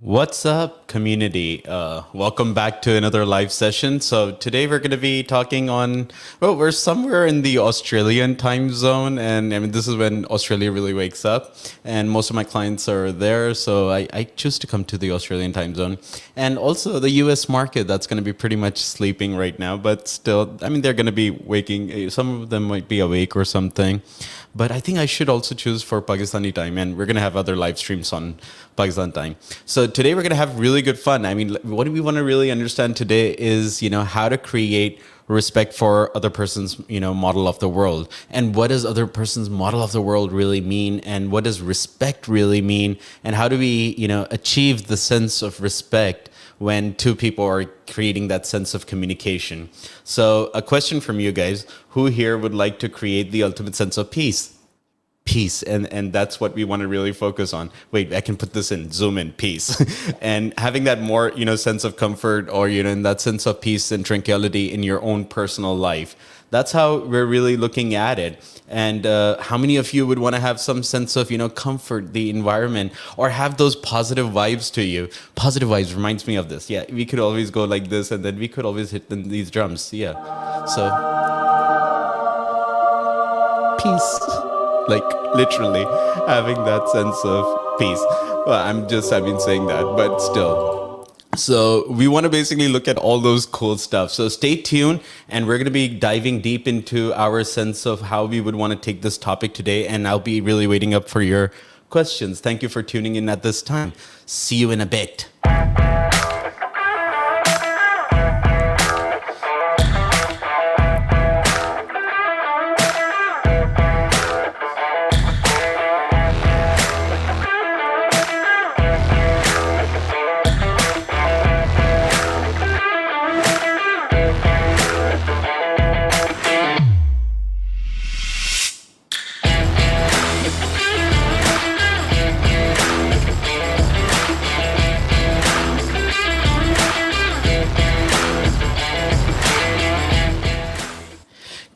What's up, community? Welcome back to another live session. So today we're going to be talking on, well, we're somewhere in the Australian time zone. And I mean, this is when Australia really wakes up. And most of my clients are there. So I choose to come to the Australian time zone. And also the US market, that's going to be pretty much sleeping right now. But still, I mean, they're going to be waking. Some of them might be awake or something. But I think I should also choose for Pakistani time, and we're going to have other live streams on Pakistan time. So today we're going to have really good fun. I mean, what we want to really understand today is, how to create respect for other person's, model of the world. And what does other person's model of the world really mean? And what does respect really mean? And how do we, achieve the sense of respect when two people are creating that sense of communication? So a question from you guys: who here would like to create the ultimate sense of peace? Peace. And that's what we want to really focus on. Wait, I can put this in, zoom in, peace. And having that more, sense of comfort, or, in that sense of peace and tranquility in your own personal life. That's how we're really looking at it. And how many of you would want to have some sense of, comfort, the environment, or have those positive vibes to you? Positive vibes reminds me of this. Yeah, we could always go like this, and then we could always hit these drums. Yeah. So, peace. Like literally having that sense of peace. Well, I've been saying that, but still. So we want to basically look at all those cool stuff. So stay tuned, and we're going to be diving deep into our sense of how we would want to take this topic today. And I'll be really waiting up for your questions. Thank you for tuning in at this time. See you in a bit.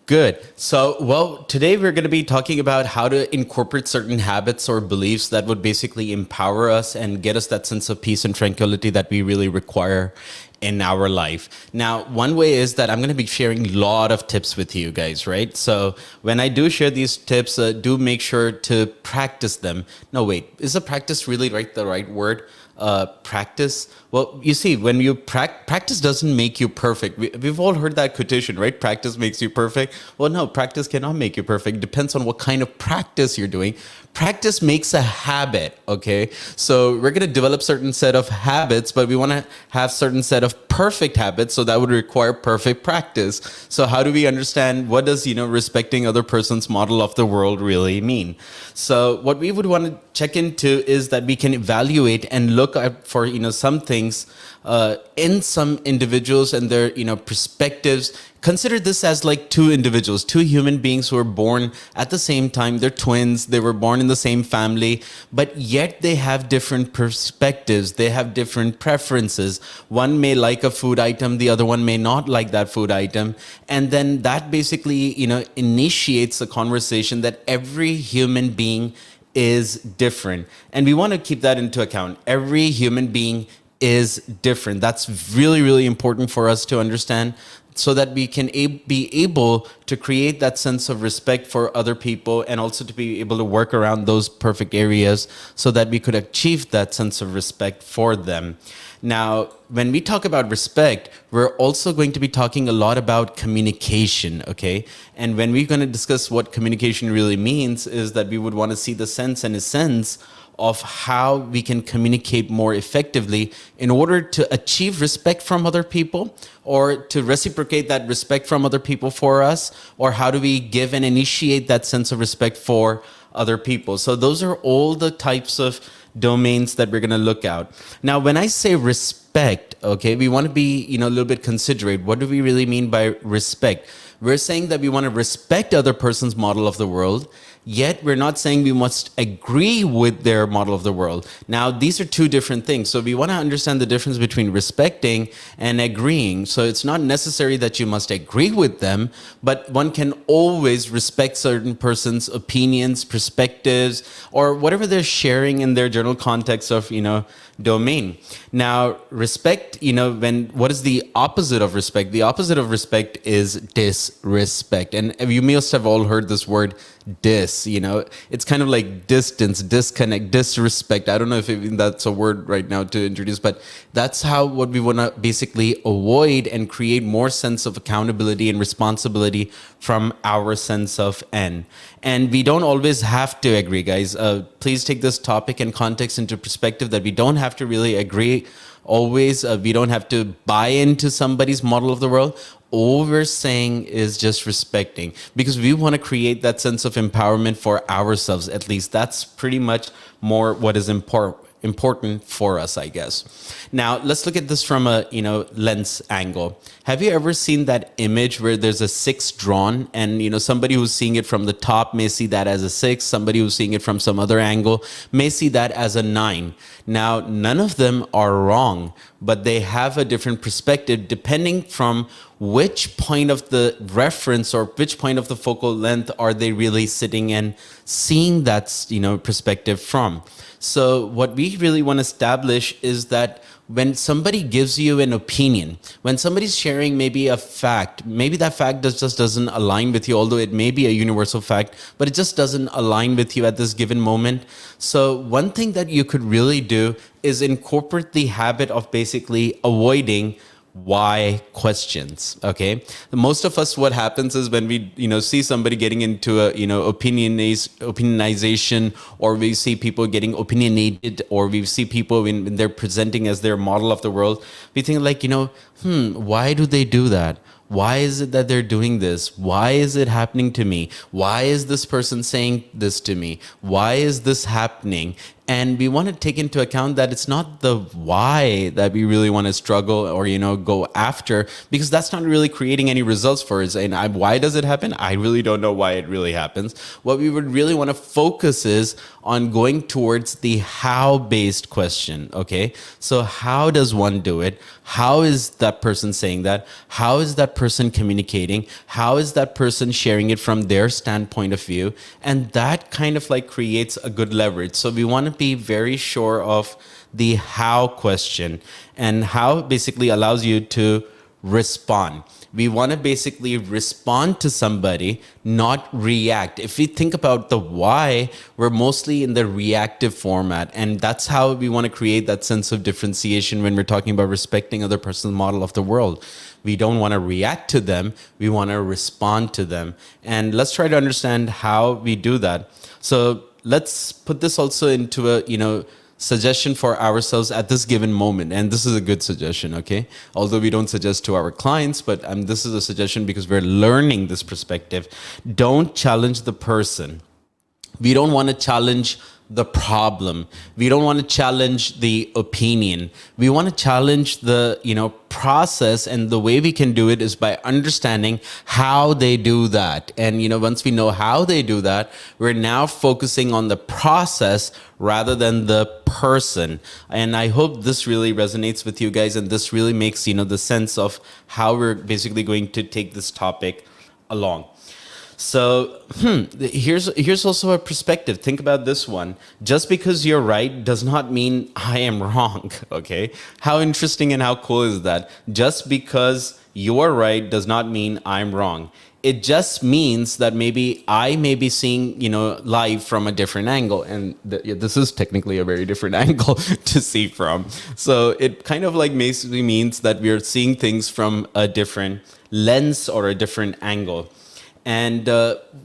Good. So, well, today we're going to be talking about how to incorporate certain habits or beliefs that would basically empower us and get us that sense of peace and tranquility that we really require in our life. Now, one way is that I'm going to be sharing a lot of tips with you guys, right? So when I do share these tips, do make sure to practice them. No, wait, is the practice really the right word? Practice? Well, you see, when you practice doesn't make you perfect. We've all heard that quotation, right? Practice makes you perfect. Well, no, practice cannot make you perfect. It depends on what kind of practice you're doing. Practice makes a habit, okay? So we're going to develop certain set of habits, but we want to have certain set of perfect habits, so that would require perfect practice. So how do we understand what does, respecting other person's model of the world really mean? So what we would want to check into is that we can evaluate and look at for, some things in some individuals and their, perspectives. Consider this as like two individuals, two human beings who were born at the same time. They're twins. They were born in the same family, but yet they have different perspectives. They have different preferences. One may like a food item. The other one may not like that food item. And then that basically, initiates a conversation that every human being is different. And we want to keep that into account. Every human being is different. That's really, really important for us to understand, so that we can be able to create that sense of respect for other people, and also to be able to work around those perfect areas so that we could achieve that sense of respect for them. Now, when we talk about respect, we're also going to be talking a lot about communication, okay? And when we're going to discuss what communication really means, is that we would want to see the sense and essence of how we can communicate more effectively in order to achieve respect from other people, or to reciprocate that respect from other people for us, or how do we give and initiate that sense of respect for other people. So those are all the types of domains that we're going to look at. Now, when I say respect, okay, we want to be, a little bit considerate. What do we really mean by respect? We're saying that we want to respect other person's model of the world, Yet we're not saying we must agree with their model of the world. Now, these are two different things. So we want to understand the difference between respecting and agreeing. So it's not necessary that you must agree with them, but one can always respect certain person's opinions, perspectives, or whatever they're sharing in their general context of, domain. Now, respect, what is the opposite of respect? The opposite of respect is disrespect. And you must have all heard this word it's kind of like distance, disconnect, disrespect. I don't know if even that's a word right now to introduce, but that's what we want to basically avoid and create more sense of accountability and responsibility from our sense of N. And we don't always have to agree, guys. Please take this topic and context into perspective that we don't have to really agree always. We don't have to buy into somebody's model of the world. All we're saying is just respecting, because we want to create that sense of empowerment for ourselves. At least that's pretty much more what is important for us, I guess. Now, let's look at this from a lens angle. Have you ever seen that image where there's a 6 drawn, and somebody who's seeing it from the top may see that as a 6, somebody who's seeing it from some other angle may see that as a 9. Now, none of them are wrong, but they have a different perspective depending from which point of the reference or which point of the focal length are they really sitting and seeing that perspective from. So what we really want to establish is that when somebody gives you an opinion, when somebody's sharing maybe a fact, maybe that fact just doesn't align with you, although it may be a universal fact, but it just doesn't align with you at this given moment. So one thing that you could really do is incorporate the habit of basically avoiding why questions. Okay, most of us, what happens is when we see somebody getting into a opinionization, or we see people getting opinionated, or we see people when they're presenting as their model of the world, we think like, why do they do that? Why is it that they're doing this? Why is it happening to me? Why is this person saying this to me? Why is this happening? And we want to take into account that it's not the why that we really want to struggle or, go after, because that's not really creating any results for us. And why does it happen? I really don't know why it really happens. What we would really want to focus is on going towards the how-based question, okay? So how does one do it? How is that person saying that? How is that person communicating? How is that person sharing it from their standpoint of view? And that kind of like creates a good leverage. So we want to be very sure of the how question, and how basically allows you to respond. We want to basically respond to somebody, not react. If we think about the why, we're mostly in the reactive format. And that's how we want to create that sense of differentiation when we're talking about respecting other person's model of the world. We don't want to react to them. We want to respond to them. And let's try to understand how we do that. So let's put this also into a, suggestion for ourselves at this given moment. And this is a good suggestion, okay? Although we don't suggest to our clients, but this is a suggestion because we're learning this perspective. Don't challenge the person. We don't want to challenge the problem. We don't want to challenge the opinion. We want to challenge the, process, and the way we can do it is by understanding how they do that. And, once we know how they do that, we're now focusing on the process rather than the person. And I hope this really resonates with you guys, and this really makes, the sense of how we're basically going to take this topic along. So here's also a perspective. Think about this one. Just because you're right does not mean I am wrong, okay? How interesting and how cool is that? Just because you're right does not mean I'm wrong. It just means that maybe I may be seeing, life from a different angle. And this is technically a very different angle to see from. So it kind of like basically means that we're seeing things from a different lens or a different angle. And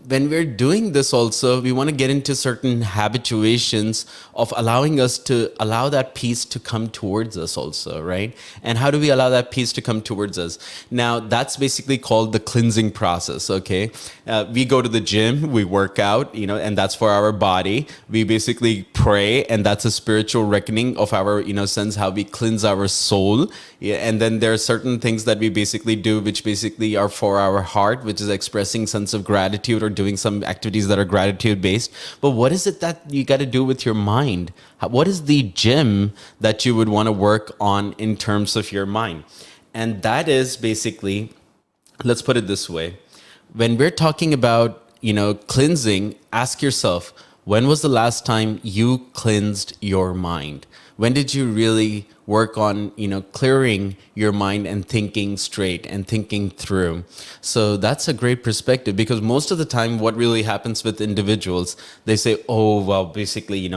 when we're doing this also, we want to get into certain habituations of allowing us to allow that peace to come towards us also, right? And how do we allow that peace to come towards us? Now, that's basically called the cleansing process, okay? We go to the gym, we work out, and that's for our body. We basically pray, and that's a spiritual reckoning of our, sense how we cleanse our soul. Yeah, and then there are certain things that we basically do, which basically are for our heart, which is expressing sense of gratitude or doing some activities that are gratitude based. But what is it that you got to do with your mind? What is the gym that you would want to work on in terms of your mind? And that is basically, let's put it this way. When we're talking about, cleansing, ask yourself, when was the last time you cleansed your mind? When did you really work on, clearing your mind and thinking straight and thinking through? So that's a great perspective, because most of the time what really happens with individuals, they say, oh, well, basically,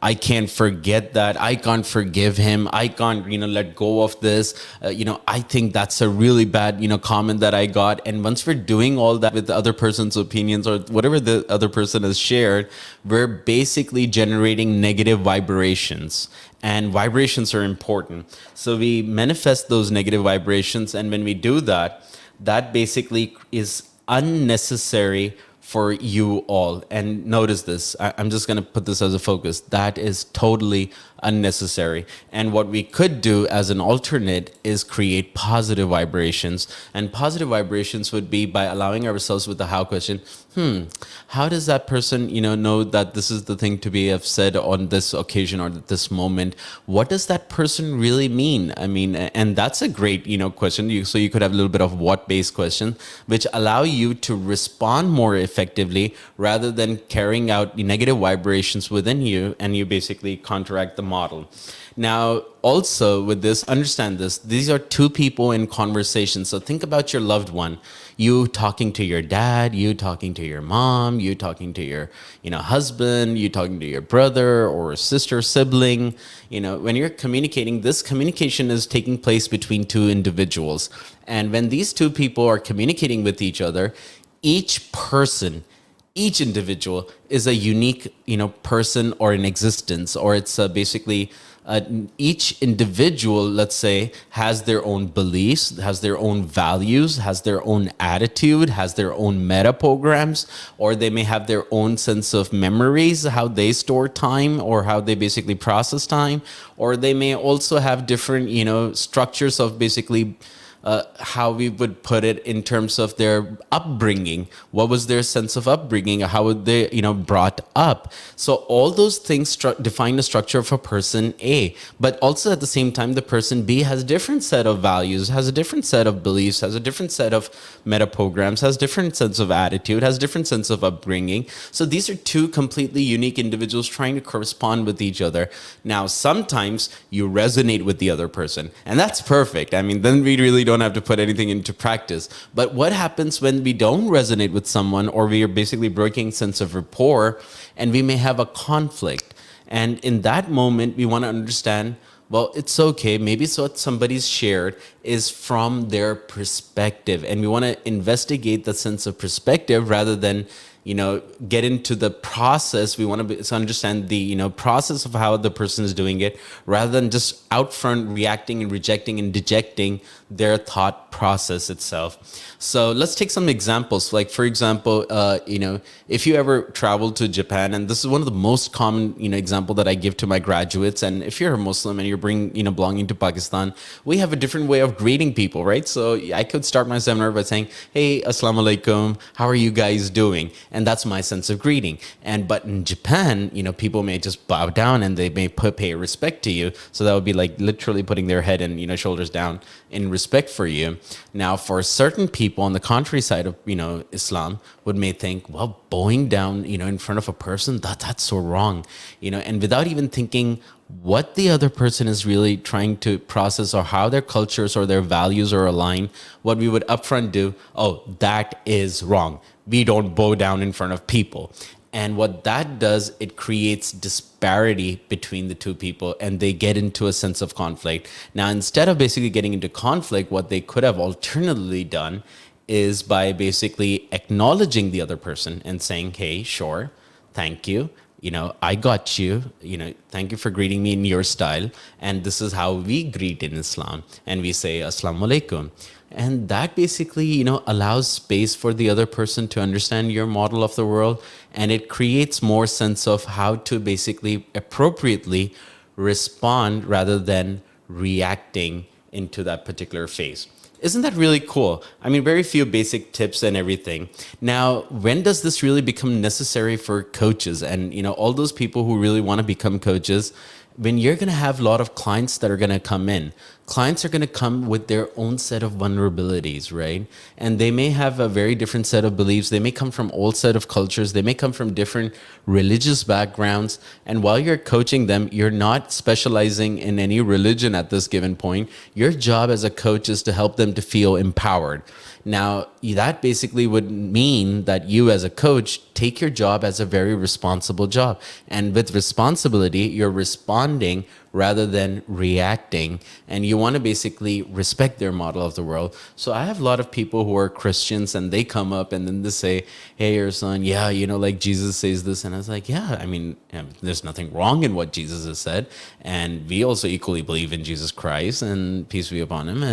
I can't forget that. I can't forgive him. I can't, let go of this. I think that's a really bad, comment that I got. And once we're doing all that with the other person's opinions or whatever the other person has shared, we're basically generating negative vibrations. And vibrations are important. So we manifest those negative vibrations. And when we do that, that basically is unnecessary for you all. And notice this, I'm just going to put this as a focus. That is totally unnecessary. And what we could do as an alternate is create positive vibrations. And positive vibrations would be by allowing ourselves with the how question. How does that person, know that this is the thing to be have said on this occasion or this moment? What does that person really mean? I mean, and that's a great, question. So you could have a little bit of what-based question, which allow you to respond more effectively rather than carrying out the negative vibrations within you, and you basically counteract the model. Now, also with this, understand this, these are two people in conversation. So think about your loved one. You talking to your dad, you talking to your mom, you talking to your, husband, you talking to your brother or sister, sibling. When you're communicating, this communication is taking place between two individuals. And when these two people are communicating with each other, each person, each individual is a unique, person or an existence, or it's basically each individual, let's say, has their own beliefs, has their own values, has their own attitude, has their own meta programs, or they may have their own sense of memories, how they store time or how they basically process time, or they may also have different, structures of basically how we would put it in terms of their upbringing. What was their sense of upbringing? How would they, brought up? So all those things define the structure of a person A. But also at the same time, the person B has a different set of values, has a different set of beliefs, has a different set of meta programs, has different sense of attitude, has different sense of upbringing. So these are two completely unique individuals trying to correspond with each other. Now, sometimes you resonate with the other person, and that's perfect. I mean, then we really don't have to put anything into practice. But what happens when we don't resonate with someone, or we are basically breaking sense of rapport, and we may have a conflict? And in that moment, we want to understand, well, it's okay. Maybe what somebody's shared is from their perspective, and we want to investigate the sense of perspective rather than get into the process. We want to understand the, process of how the person is doing it, rather than just out front reacting and rejecting and dejecting their thought process itself. So let's take some examples. Like, for example, if you ever travel to Japan, and this is one of the most common, example that I give to my graduates. And if you're a Muslim and you're belonging to Pakistan, we have a different way of greeting people, right? So I could start my seminar by saying, hey, assalamu alaikum, how are you guys doing? And that's my sense of greeting. But in Japan, people may just bow down and they may pay respect to you. So that would be like literally putting their head and, shoulders down in respect for you. Now, for certain people on the contrary side of, Islam may think, well, bowing down, in front of a person, that's so wrong, and without even thinking what the other person is really trying to process or how their cultures or their values are aligned, what we would upfront do, oh, that is wrong. We don't bow down in front of people. And what that does, it creates disparity between the two people, and they get into a sense of conflict. Now, instead of basically getting into conflict, what they could have alternatively done is by basically acknowledging the other person and saying, hey, sure, thank you. I got you, thank you for greeting me in your style. And this is how we greet in Islam. And we say, Assalamu alaikum. And that basically, allows space for the other person to understand your model of the world. And it creates more sense of how to basically appropriately respond rather than reacting into that particular phase. Isn't that really cool? I mean, very few basic tips and everything. Now, when does this really become necessary for coaches and, all those people who really want to become coaches? When you're going to have a lot of clients that are going to come in, clients are going to come with their own set of vulnerabilities, right? And they may have a very different set of beliefs. They may come from all set of cultures. They may come from different religious backgrounds. And while you're coaching them, you're not specializing in any religion at this given point. Your job as a coach is to help them to feel empowered. Now, that basically would mean that you as a coach take your job as a very responsible job. And with responsibility, you're responding rather than reacting. And you want to basically respect their model of the world. So I have a lot of people who are Christians and they come up and then they say, hey, Arslan, yeah, like Jesus says this. And I was like, yeah, I mean, there's nothing wrong in what Jesus has said. And we also equally believe in Jesus Christ and peace be upon him.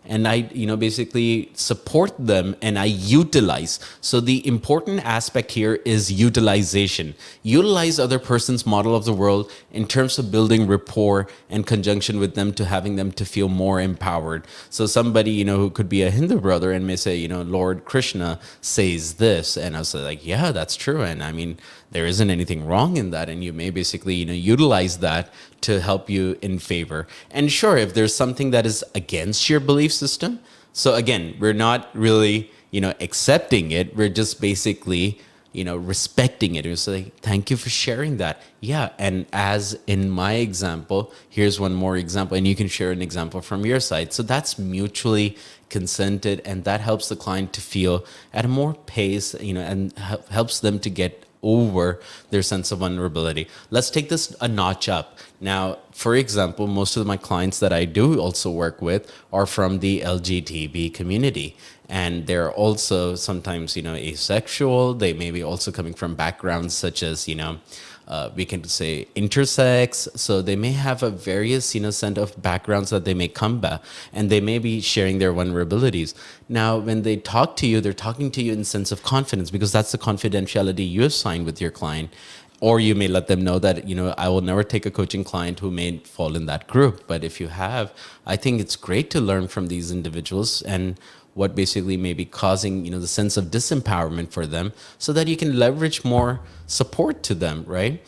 And I, basically support them and I utilize. So the important aspect here is utilization. Utilize other person's model of the world in terms of building rapport and conjunction with them to having them to feel more empowered. So somebody, who could be a Hindu brother and may say, Lord Krishna says this. And I was like, yeah, that's true. And I mean, there isn't anything wrong in that. And you may basically, utilize that to help you in favor. And sure, if there's something that is against your belief system, so again, we're not really, accepting it. We're just basically, respecting it. It was like, thank you for sharing that. Yeah. And as in my example, here's one more example, and you can share an example from your side. So that's mutually consented, and that helps the client to feel at a more pace, and helps them to get over their sense of vulnerability. Let's take this a notch up. Now, for example, most of my clients that I do also work with are from the LGBTQ community. And they're also sometimes, asexual. They may be also coming from backgrounds such as, we can say intersex. So they may have a various, set of backgrounds that they may come back, and they may be sharing their vulnerabilities. Now, when they talk to you, they're talking to you in a sense of confidence, because that's the confidentiality you have signed with your client. Or you may let them know that, I will never take a coaching client who may fall in that group. But if you have, I think it's great to learn from these individuals and what basically may be causing, the sense of disempowerment for them, so that you can leverage more support to them, right?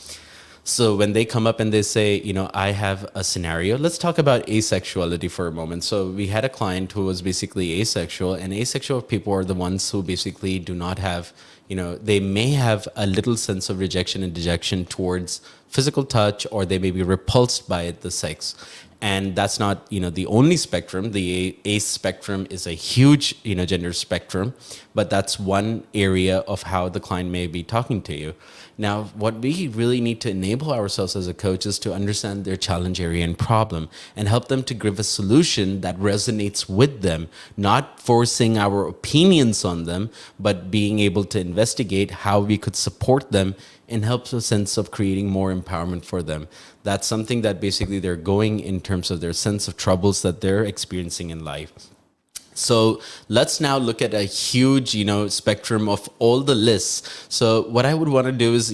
So when they come up and they say, I have a scenario, let's talk about asexuality for a moment. So we had a client who was basically asexual, and asexual people are the ones who basically do not have, they may have a little sense of rejection and dejection towards physical touch, or they may be repulsed by the sex. And that's not, the only spectrum. The ACE spectrum is a huge, gender spectrum, but that's one area of how the client may be talking to you. Now, what we really need to enable ourselves as a coach is to understand their challenge area and problem and help them to give a solution that resonates with them, not forcing our opinions on them, but being able to investigate how we could support them and help a sense of creating more empowerment for them. That's something that basically they're going in terms of their sense of troubles that they're experiencing in life. So let's now look at a huge, spectrum of all the lists. So what I would want to do is,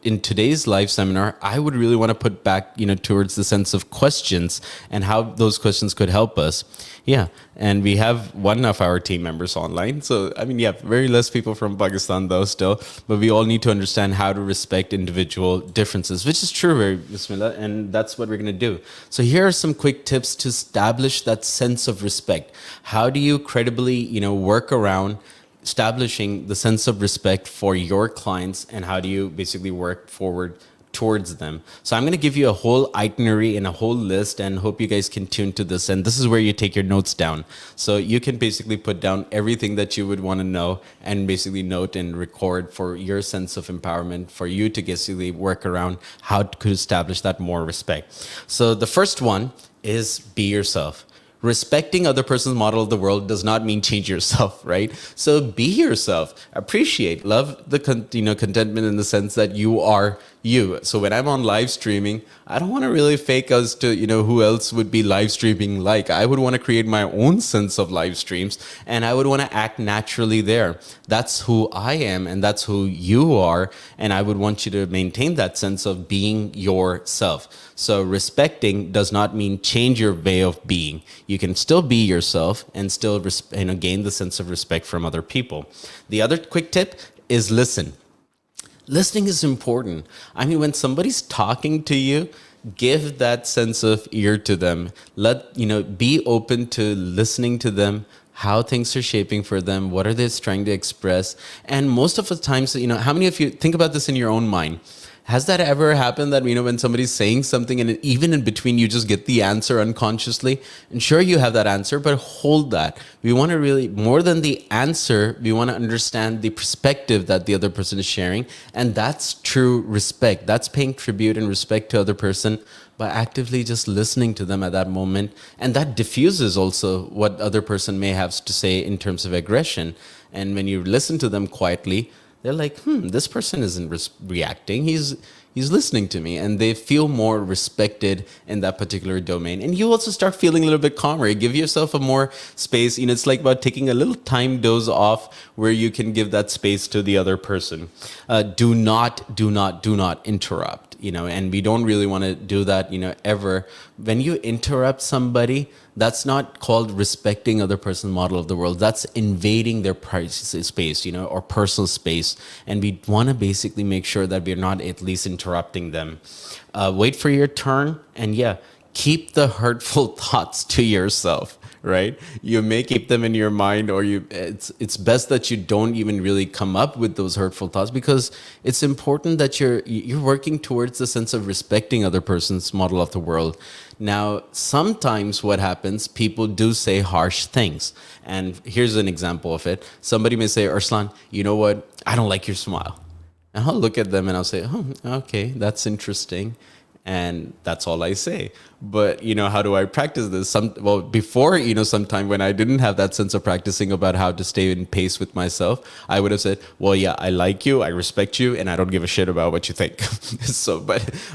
in today's live seminar, I would really want to put back, towards the sense of questions and how those questions could help us. Yeah. And we have one of our team members online. So, very less people from Pakistan though still, but we all need to understand how to respect individual differences, which is true, very Bismillah. And that's what we're going to do. So here are some quick tips to establish that sense of respect. How do you credibly, work around establishing the sense of respect for your clients, and how do you basically work forward towards them? So I'm going to give you a whole itinerary and a whole list, and hope you guys can tune to this. And this is where you take your notes down. So you can basically put down everything that you would want to know and basically note and record for your sense of empowerment, for you to basically work around how to establish that more respect. So the first one is be yourself. Respecting other person's model of the world does not mean change yourself, right? So be yourself, appreciate, love the contentment in the sense that you are you. So when I'm on live streaming, I don't want to really fake as to, who else would be live streaming like. I would want to create my own sense of live streams, and I would want to act naturally there. That's who I am, and that's who you are. And I would want you to maintain that sense of being yourself. So respecting does not mean change your way of being. you can still be yourself and still gain the sense of respect from other people. The other quick tip is listen. Listening is important. I mean, when somebody's talking to you, give that sense of ear to them. Be open to listening to them, how things are shaping for them, what are they trying to express. And most of the times, how many of you think about this in your own mind? Has that ever happened that, when somebody's saying something and even in between you just get the answer unconsciously? And sure, you have that answer, but hold that. We want to really, more than the answer, we want to understand the perspective that the other person is sharing. And that's true respect. That's paying tribute and respect to other person by actively just listening to them at that moment. And that diffuses also what other person may have to say in terms of aggression. And when you listen to them quietly, they're like, this person isn't reacting. He's listening to me. And they feel more respected in that particular domain. And you also start feeling a little bit calmer. You give yourself a more space. It's like about taking a little time dose off where you can give that space to the other person. Do not interrupt. And we don't really want to do that, ever. When you interrupt somebody, that's not called respecting other person's model of the world. That's invading their privacy space, or personal space. And we want to basically make sure that we're not at least interrupting them. Wait for your turn, and keep the hurtful thoughts to yourself. Right? You may keep them in your mind, or it's best that you don't even really come up with those hurtful thoughts, because it's important that you're working towards the sense of respecting other person's model of the world. Now, sometimes what happens, people do say harsh things. And here's an example of it. Somebody may say, Arslan, you know what? I don't like your smile. And I'll look at them and I'll say, oh, okay, that's interesting. And that's all I say. But, how do I practice this? Before, sometime when I didn't have that sense of practicing about how to stay in pace with myself, I would have said, well, yeah, I like you, I respect you, and I don't give a shit about what you think.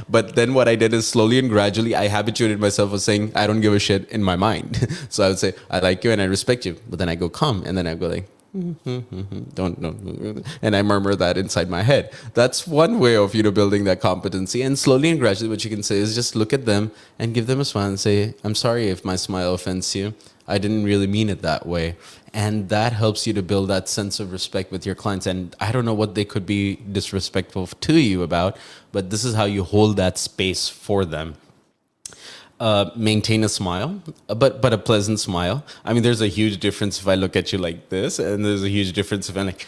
But then what I did is slowly and gradually, I habituated myself of saying, I don't give a shit in my mind. So I would say, I like you and I respect you. But then I go calm, and then I go like, don't, and I murmur that inside my head. That's one way of building that competency. And slowly and gradually, what you can say is just look at them and give them a smile and say, I'm sorry if my smile offends you. I didn't really mean it that way. And that helps you to build that sense of respect with your clients. And I don't know what they could be disrespectful to you about, but this is how you hold that space for them. Maintain a smile, but a pleasant smile. I mean, there's a huge difference if I look at you like this, and there's a huge difference if I'm like,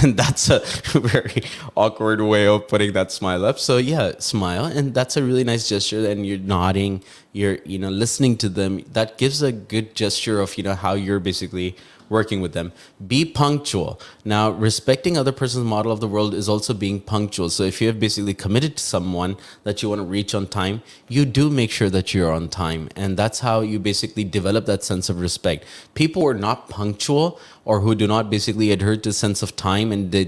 and that's a very awkward way of putting that smile up. So smile, and that's a really nice gesture. And you're nodding, you're listening to them. That gives a good gesture of how you're basically working with them. Be punctual. Now, respecting other person's model of the world is also being punctual. So if you have basically committed to someone that you want to reach on time, you do make sure that you're on time. And that's how you basically develop that sense of respect. People who are not punctual, or who do not basically adhere to sense of time, and they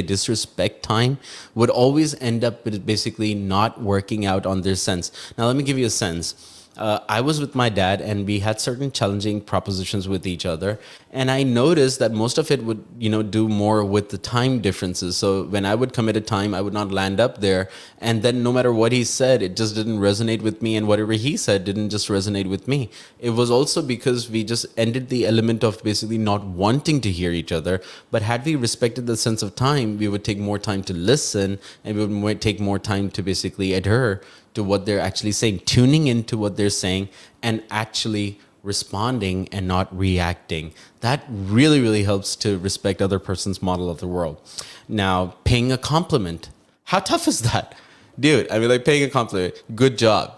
disrespect time, would always end up with basically not working out on their sense. Now, let me give you a sense. I was with my dad, and we had certain challenging propositions with each other. And I noticed that most of it would, do more with the time differences. So when I would commit a time, I would not land up there. And then no matter what he said, it just didn't resonate with me. And whatever he said didn't just resonate with me. It was also because we just ended the element of basically not wanting to hear each other. But had we respected the sense of time, we would take more time to listen, and we would take more time to basically adhere to what they're actually saying, tuning into what they're saying, and actually responding and not reacting. That really, really helps to respect other person's model of the world. Now, paying a compliment. How tough is that? Dude, I mean, like paying a compliment. Good job.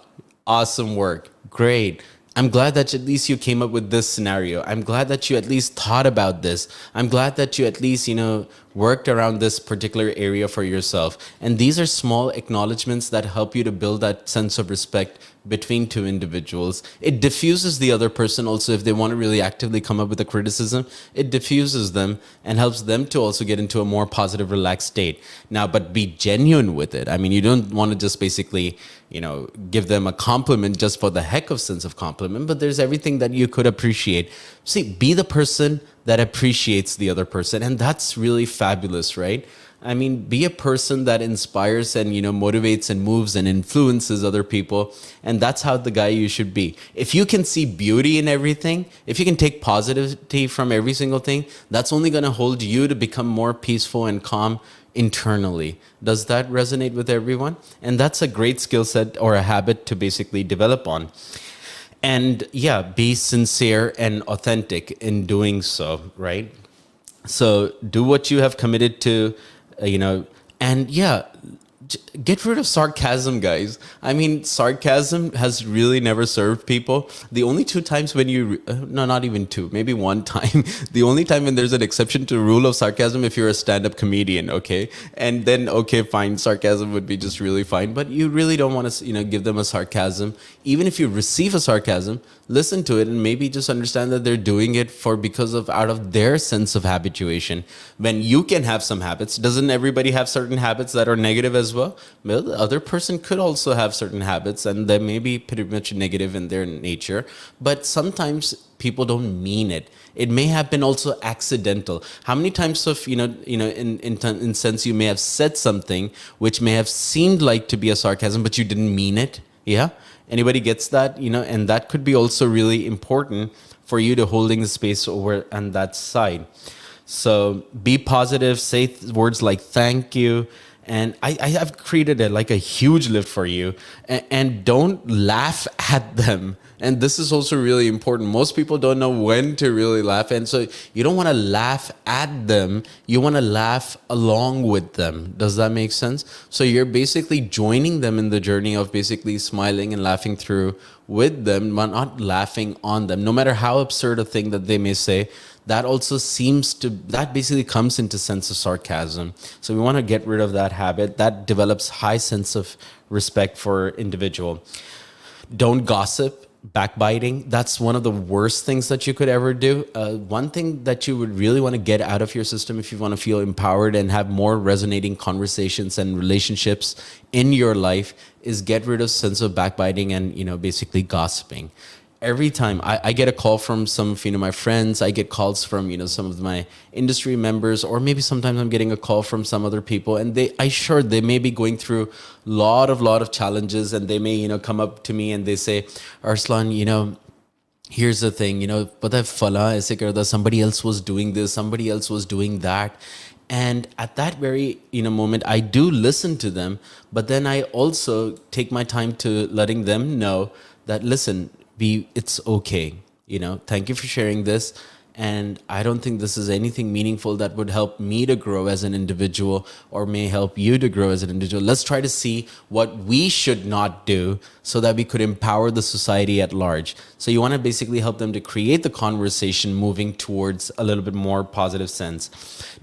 Awesome work. Great. I'm glad that at least you came up with this scenario. I'm glad that you at least thought about this. I'm glad that you at least, worked around this particular area for yourself. And these are small acknowledgments that help you to build that sense of respect between two individuals. It diffuses the other person also. If they want to really actively come up with a criticism, it diffuses them and helps them to also get into a more positive, relaxed state. Now, but be genuine with it. I mean, you don't want to just basically, give them a compliment just for the heck of sense of compliment, but there's everything that you could appreciate. See, be the person that appreciates the other person. And that's really fabulous, right? I mean, be a person that inspires and, motivates and moves and influences other people. And that's how the guy you should be. If you can see beauty in everything, if you can take positivity from every single thing, that's only going to hold you to become more peaceful and calm internally. Does that resonate with everyone? And that's a great skill set or a habit to basically develop on. And yeah, be sincere and authentic in doing so, right? So do what you have committed to, and yeah, get rid of sarcasm, guys. I mean, sarcasm has really never served people. The only two times when no, not even two, maybe one time, the only time when there's an exception to the rule of sarcasm, if you're a stand-up comedian, okay? And then, okay, fine, sarcasm would be just really fine. But you really don't want to, give them a sarcasm. Even if you receive a sarcasm, listen to it and maybe just understand that they're doing it out of their sense of habituation. When you can have some habits, doesn't everybody have certain habits that are negative as well? Well, the other person could also have certain habits and they may be pretty much negative in their nature, but sometimes people don't mean it. It may have been also accidental. How many times in sense you may have said something which may have seemed like to be a sarcasm, but you didn't mean it? Yeah. Anybody gets that? And that could be also really important for you to holding the space over on that side. So be positive, say words like thank you. And I have created a huge lift for you, and don't laugh at them. And this is also really important. Most people don't know when to really laugh. And so you don't want to laugh at them. You want to laugh along with them. Does that make sense? So you're basically joining them in the journey of basically smiling and laughing through with them, but not laughing on them. No matter how absurd a thing that they may say, that basically comes into sense of sarcasm. So we want to get rid of that habit. That develops high sense of respect for individual. Don't gossip, backbiting. That's one of the worst things that you could ever do. One thing that you would really want to get out of your system if you want to feel empowered and have more resonating conversations and relationships in your life is get rid of sense of backbiting and, basically gossiping. Every time I get a call from some of my friends, I get calls from some of my industry members, or maybe sometimes I'm getting a call from some other people, and they may be going through lot of challenges, and they may come up to me and they say, Arslan, here's the thing, pata hai phala aise karta, somebody else was doing this, somebody else was doing that. And at that very moment, I do listen to them, but then I also take my time to letting them know that, listen, it's okay. Thank you for sharing this. And I don't think this is anything meaningful that would help me to grow as an individual or may help you to grow as an individual. Let's try to see what we should not do so that we could empower the society at large. So you want to basically help them to create the conversation moving towards a little bit more positive sense.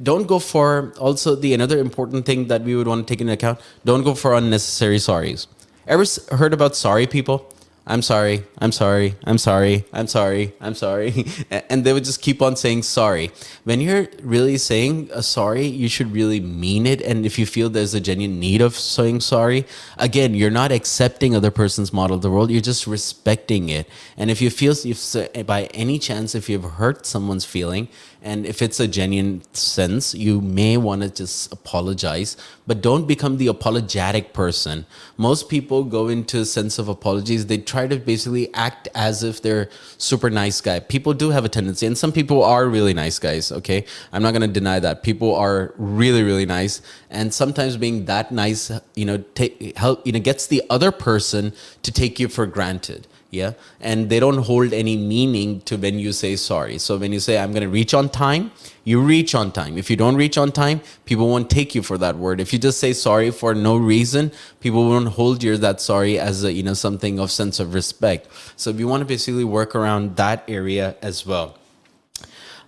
Don't go for, also another important thing that we would want to take into account, don't go for unnecessary sorries. Ever heard about sorry people? I'm sorry, I'm sorry, I'm sorry, I'm sorry, I'm sorry. And they would just keep on saying sorry. When you're really saying a sorry, you should really mean it. And if you feel there's a genuine need of saying sorry, again, you're not accepting other person's model of the world, you're just respecting it. And if you feel, if by any chance, if you've hurt someone's feeling, and if it's a genuine sense, you may want to just apologize, but don't become the apologetic person. Most people go into a sense of apologies. They try to basically act as if they're super nice guy. People do have a tendency, and some people are really nice guys, okay? I'm not going to deny that. People are really, really nice. And sometimes being that nice, gets the other person to take you for granted. Yeah. And they don't hold any meaning to when you say sorry. So when you say, I'm going to reach on time, you reach on time. If you don't reach on time, people won't take you for that word. If you just say sorry for no reason, people won't hold you that sorry as a, something of sense of respect. So we want to basically work around that area as well.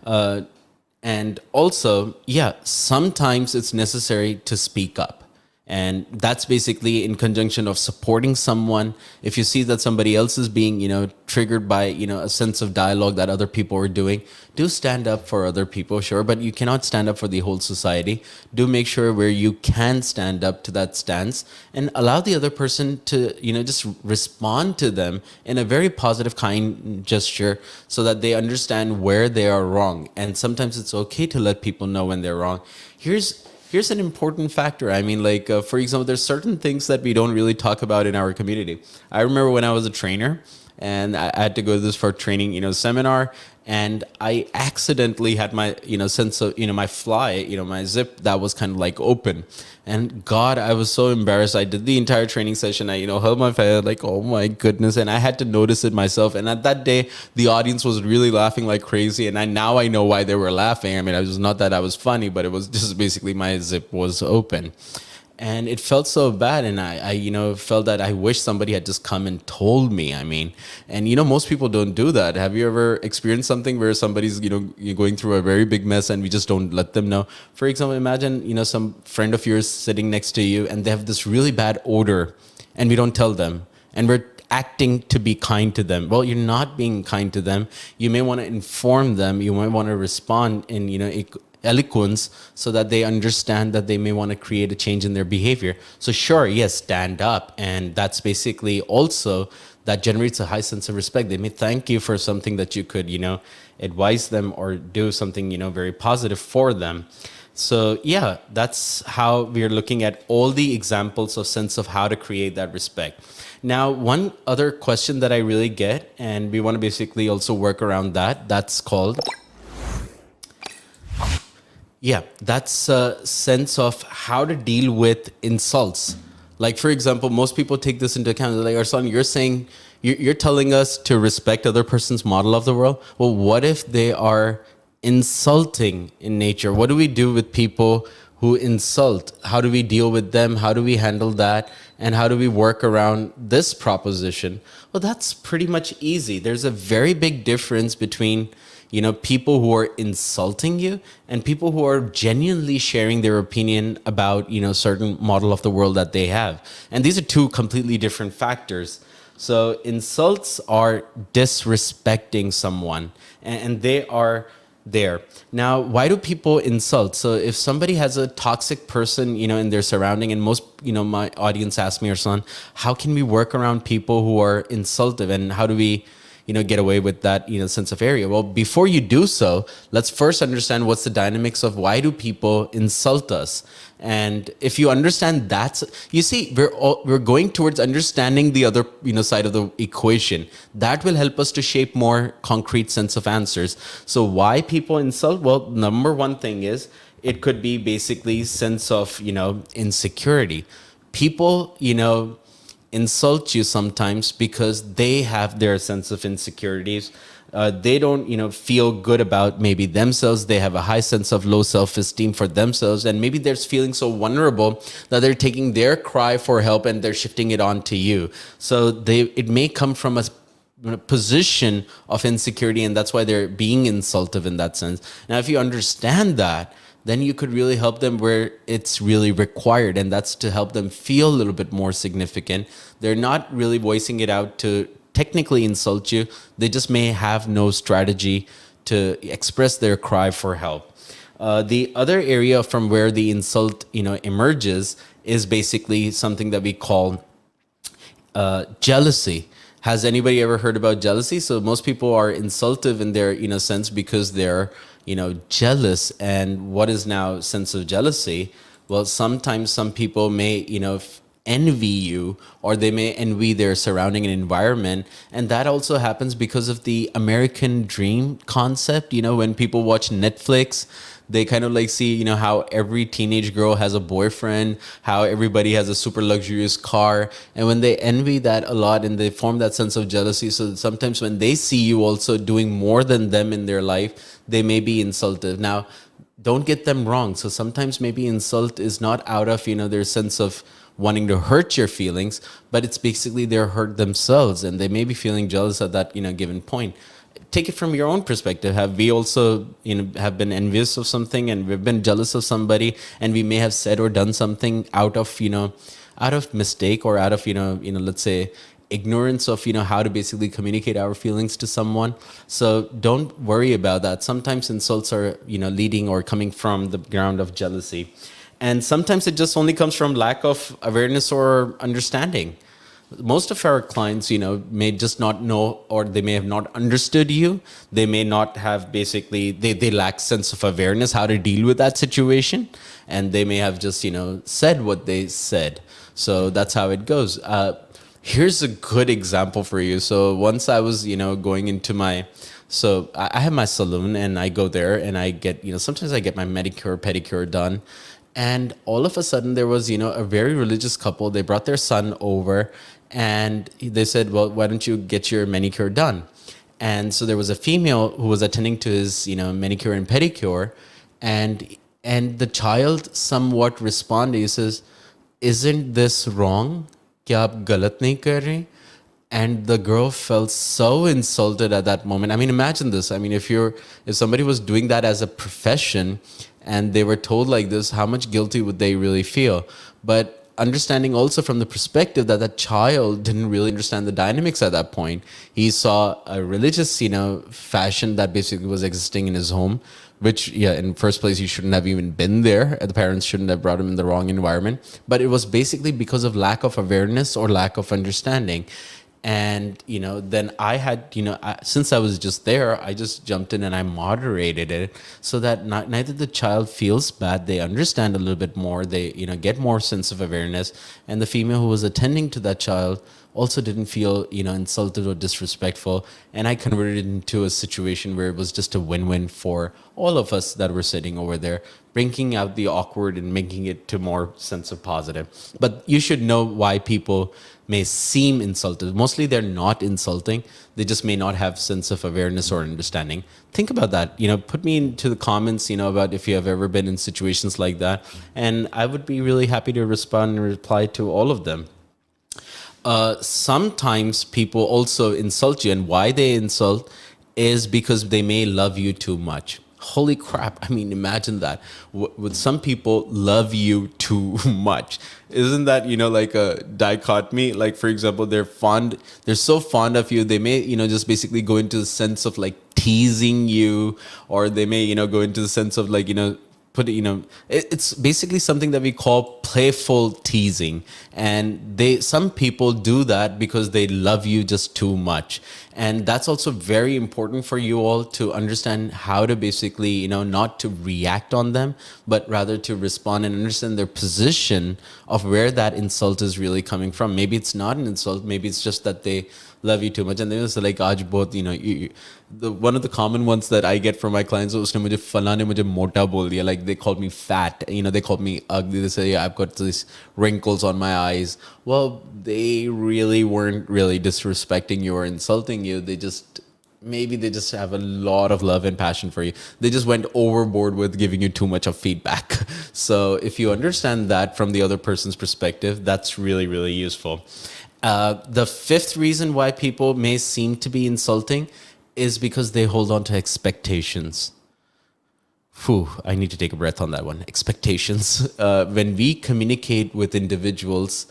And also, sometimes it's necessary to speak up. And that's basically in conjunction of supporting someone. If you see that somebody else is being, triggered by, a sense of dialogue that other people are doing, do stand up for other people, sure, but you cannot stand up for the whole society. Do make sure where you can stand up to that stance and allow the other person to, just respond to them in a very positive, kind gesture so that they understand where they are wrong. And sometimes it's okay to let people know when they're wrong. Here's here's an important factor. I mean, like, for example, there's certain things that we don't really talk about in our community. I remember when I was a trainer and I had to go to this for training, seminar, and I accidentally had my, sense of, my fly, my zip that was kind of like open. And God, I was so embarrassed. I did the entire training session. I, held my face like, oh my goodness. And I had to notice it myself. And at that day, the audience was really laughing like crazy. And now I know why they were laughing. I mean, it was not that I was funny, but it was just basically my zip was open. And it felt so bad. And I felt that I wish somebody had just come and told me. I mean, and, most people don't do that. Have you ever experienced something where somebody's, you're going through a very big mess and we just don't let them know? For example, imagine, some friend of yours sitting next to you and they have this really bad odor and we don't tell them. And we're acting to be kind to them. Well, you're not being kind to them. You may want to inform them. You might want to respond in, eloquence so that they understand that they may want to create a change in their behavior. So sure, yes, stand up. And that's basically also that generates a high sense of respect. They may thank you for something that you could, advise them or do something, very positive for them. So yeah, that's how we're looking at all the examples of sense of how to create that respect. Now, one other question that I really get, and we want to basically also work around that, that's called, that's a sense of how to deal with insults. Like, for example, most people take this into account. They're like, Arslan, you're saying, you're telling us to respect other person's model of the world. Well, what if they are insulting in nature? What do we do with people who insult? How do we deal with them? How do we handle that? And how do we work around this proposition? Well, that's pretty much easy. There's a very big difference between people who are insulting you and people who are genuinely sharing their opinion about, certain model of the world that they have. And these are two completely different factors. So insults are disrespecting someone, and they are there. Now, why do people insult? So if somebody has a toxic person, in their surrounding, and most, my audience asks me, Arslan, how can we work around people who are insultive, and how do we get away with that, sense of area? Well, before you do so, let's first understand what's the dynamics of why do people insult us. And if you understand that, you see, we're going towards understanding the other, side of the equation. That will help us to shape more concrete sense of answers. So why people insult? Well, number one thing is it could be basically sense of, insecurity. People, insult you sometimes because they have their sense of insecurities. They don't, feel good about maybe themselves. They have a high sense of low self-esteem for themselves. And maybe they're feeling so vulnerable that they're taking their cry for help and they're shifting it on to you. So it may come from a position of insecurity, and that's why they're being insultive in that sense. Now, if you understand that, then you could really help them where it's really required. And that's to help them feel a little bit more significant. They're not really voicing it out to technically insult you. They just may have no strategy to express their cry for help. The other area from where the insult, emerges is basically something that we call jealousy. Has anybody ever heard about jealousy? So most people are insultive in their, sense because they're, jealous. And what is now sense of jealousy? Well, sometimes some people may, envy you, or they may envy their surrounding environment. And that also happens because of the American dream concept. When people watch Netflix, they kind of like see, how every teenage girl has a boyfriend, how everybody has a super luxurious car. And when they envy that a lot and they form that sense of jealousy, so sometimes when they see you also doing more than them in their life, they may be insulted. Now, don't get them wrong. So sometimes maybe insult is not out of, their sense of wanting to hurt your feelings, but it's basically they're hurt themselves and they may be feeling jealous at that, given point. Take it from your own perspective. Have we also, have been envious of something and we've been jealous of somebody, and we may have said or done something out of, out of mistake or out of, let's say ignorance of, how to basically communicate our feelings to someone. So don't worry about that. Sometimes insults are, leading or coming from the ground of jealousy. And sometimes it just only comes from lack of awareness or understanding. Most of our clients, may just not know, or they may have not understood you. They may not have basically, they lack sense of awareness how to deal with that situation. And they may have just, said what they said. So that's how it goes. Here's a good example for you. So once I was, going into so I have my saloon, and I go there and I get, sometimes I get my manicure, pedicure done. And all of a sudden there was, a very religious couple. They brought their son over and they said, well, why don't you get your manicure done? And so there was a female who was attending to his, manicure and pedicure. And the child somewhat responded. He says, isn't this wrong? क्या आप गलत नहीं कर रहे? And the girl felt so insulted at that moment. I mean, imagine this. I mean, if somebody was doing that as a profession and they were told like this, how much guilty would they really feel? But understanding also from the perspective that that child didn't really understand the dynamics at that point. He saw a religious, fashion that basically was existing in his home, which, yeah, in first place, he shouldn't have even been there. The parents shouldn't have brought him in the wrong environment. But it was basically because of lack of awareness or lack of understanding. And, then I had, since I was just there, I just jumped in and I moderated it so that neither the child feels bad. They understand a little bit more. They, get more sense of awareness. And the female who was attending to that child also didn't feel, insulted or disrespectful. And I converted it into a situation where it was just a win-win for all of us that were sitting over there, bringing out the awkward and making it to more sense of positive. But you should know why people may seem insulted. Mostly they're not insulting. They just may not have sense of awareness or understanding. Think about that. Put me into the comments, about if you have ever been in situations like that. And I would be really happy to respond and reply to all of them. Sometimes people also insult you, and why they insult is because they may love you too much. Holy crap. I mean, imagine that. Would some people love you too much? Isn't that, like a dichotomy? Like, for example, they're so fond of you. They may, just basically go into the sense of like teasing you, or they may, go into the sense of like, it's basically something that we call playful teasing. And some people do that because they love you just too much. And that's also very important for you all to understand how to basically, not to react on them, but rather to respond and understand their position of where that insult is really coming from. Maybe it's not an insult. Maybe it's just that they love you too much. And then it's like, aaj bahut, one of the common ones that I get from my clients, usne mujhe fala ne mujhe mota bol diya. Like, they called me fat, they called me ugly. They say, yeah, I've got these wrinkles on my eyes. Well, they really weren't really disrespecting you or insulting you. Maybe they just have a lot of love and passion for you. They just went overboard with giving you too much of feedback. So if you understand that from the other person's perspective, that's really, really useful. The fifth reason why people may seem to be insulting is because they hold on to expectations. Phew, I need to take a breath on that one. Expectations. When we communicate with individuals,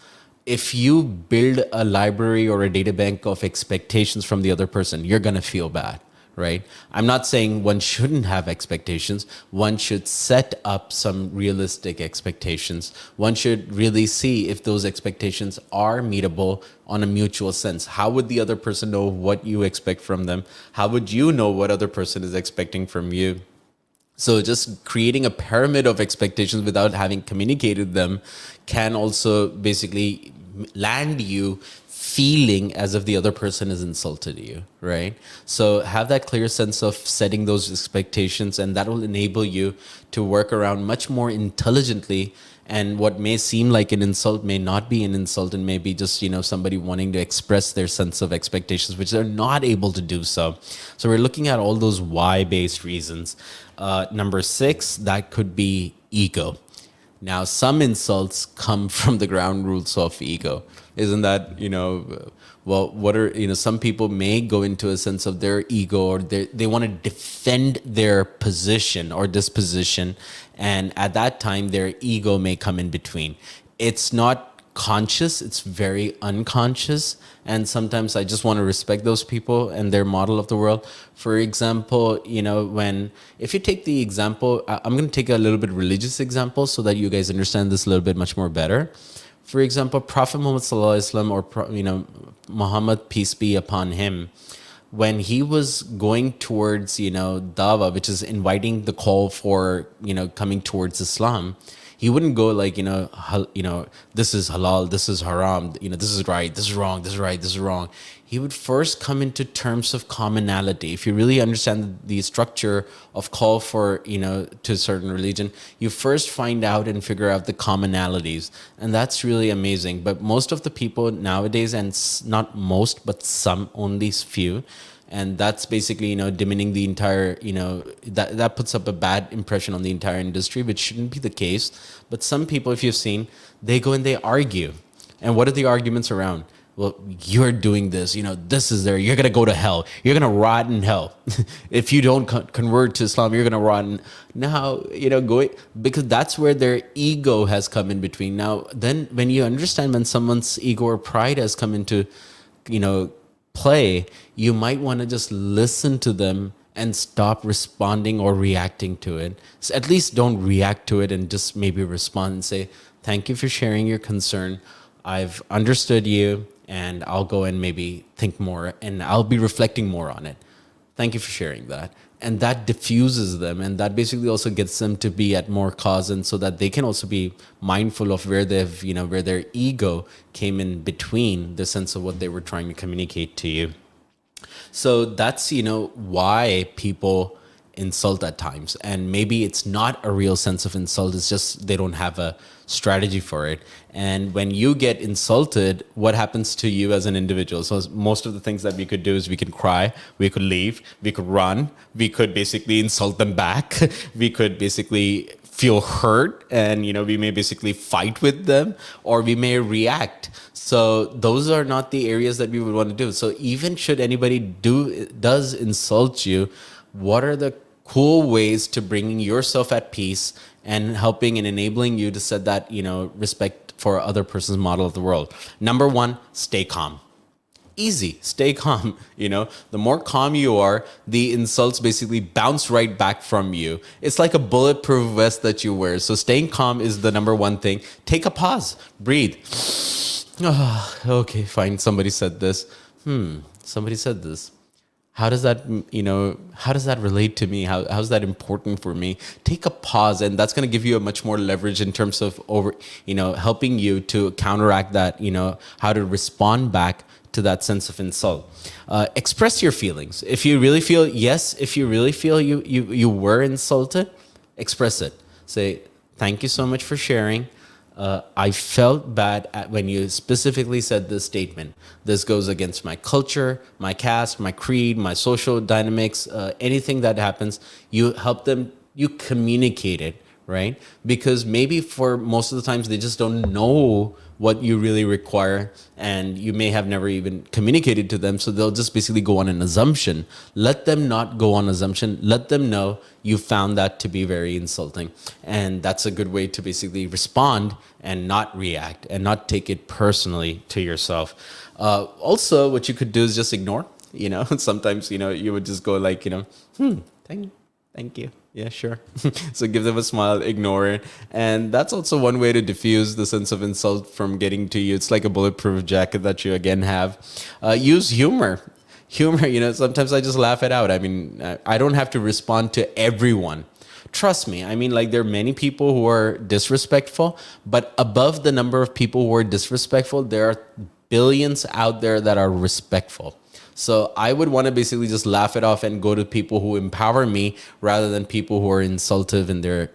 if you build a library or a data bank of expectations from the other person, you're going to feel bad, right? I'm not saying one shouldn't have expectations. One should set up some realistic expectations. One should really see if those expectations are meetable on a mutual sense. How would the other person know what you expect from them? How would you know what other person is expecting from you? So just creating a pyramid of expectations without having communicated them can also basically land you feeling as if the other person has insulted you, right? So have that clear sense of setting those expectations, and that will enable you to work around much more intelligently. And what may seem like an insult may not be an insult, and may be just, somebody wanting to express their sense of expectations, which they're not able to do so. So we're looking at all those why-based reasons. Number 6, that could be ego. Now, some insults come from the ground rules of ego. Isn't that, some people may go into a sense of their ego, or they want to defend their position or disposition. And at that time, their ego may come in between. It's not conscious, it's very unconscious. And sometimes I just want to respect those people and their model of the world. For example, if you take the example, I'm going to take a little bit religious example so that you guys understand this a little bit much more better. For example, Prophet Muhammad Sallallahu Alaihi Wasallam, or Muhammad, peace be upon him, when he was going towards, dawa, which is inviting the call for, coming towards Islam, he wouldn't go like, this is halal, this is haram, this is right, this is wrong, this is right, this is wrong. He would first come into terms of commonality. If you really understand the structure of call for, to a certain religion, you first find out and figure out the commonalities. And that's really amazing. But most of the people nowadays, and not most, but some, only few, and that's basically, dimming the entire, that puts up a bad impression on the entire industry, which shouldn't be the case. But some people, if you've seen, they go and they argue. And what are the arguments around? Well, you're doing this, this is there. You're going to go to hell. You're going to rot in hell. If you don't convert to Islam, you're going to rot in. Now, going, because that's where their ego has come in between. Now, then when you understand when someone's ego or pride has come into, play, you might want to just listen to them and stop responding or reacting to it. So at least don't react to it, and just maybe respond and say, thank you for sharing your concern. I've understood you, and I'll go and maybe think more, and I'll be reflecting more on it. Thank you for sharing that. And that diffuses them, and that basically also gets them to be at more cause, and so that they can also be mindful of where they've, where their ego came in between the sense of what they were trying to communicate to you. So that's, why people insult at times. And maybe it's not a real sense of insult. It's just they don't have a strategy for it. And when you get insulted, what happens to you as an individual? So most of the things that we could do is we could cry, we could leave, we could run, we could basically insult them back. We could basically feel hurt, and we may basically fight with them, or we may react. So those are not the areas that we would want to do. So even should anybody does insult you, what are the cool ways to bringing yourself at peace and helping and enabling you to set that, respect for other person's model of the world? Number one, stay calm. Easy, stay calm. The more calm you are, the insults basically bounce right back from you. It's like a bulletproof vest that you wear. So staying calm is the number one thing. Take a pause, breathe. Okay, fine. Somebody said this. Somebody said this. How does that, how does that relate to me? How's that important for me? Take a pause, and that's going to give you a much more leverage in terms of helping you to counteract that, how to respond back to that sense of insult. Express your feelings. If you really feel, you were insulted, express it. Say, thank you so much for sharing. I felt bad when you specifically said this statement. This goes against my culture, my caste, my creed, my social dynamics, anything that happens. You help them, you communicate it, right? Because maybe for most of the times they just don't know what you really require, and you may have never even communicated to them, so they'll just basically go on an assumption. Let them not go on assumption. Let them know you found that to be very insulting, and that's a good way to basically respond and not react and not take it personally to yourself. Also, what you could do is just ignore. Sometimes you would just go like, thank you. Yeah, sure. So give them a smile, ignore it. And that's also one way to diffuse the sense of insult from getting to you. It's like a bulletproof jacket that you again have. Use humor. Sometimes I just laugh it out. I mean, I don't have to respond to everyone. Trust me. I mean, like, there are many people who are disrespectful, but above the number of people who are disrespectful, there are billions out there that are respectful. So I would want to basically just laugh it off and go to people who empower me rather than people who are insultive in their,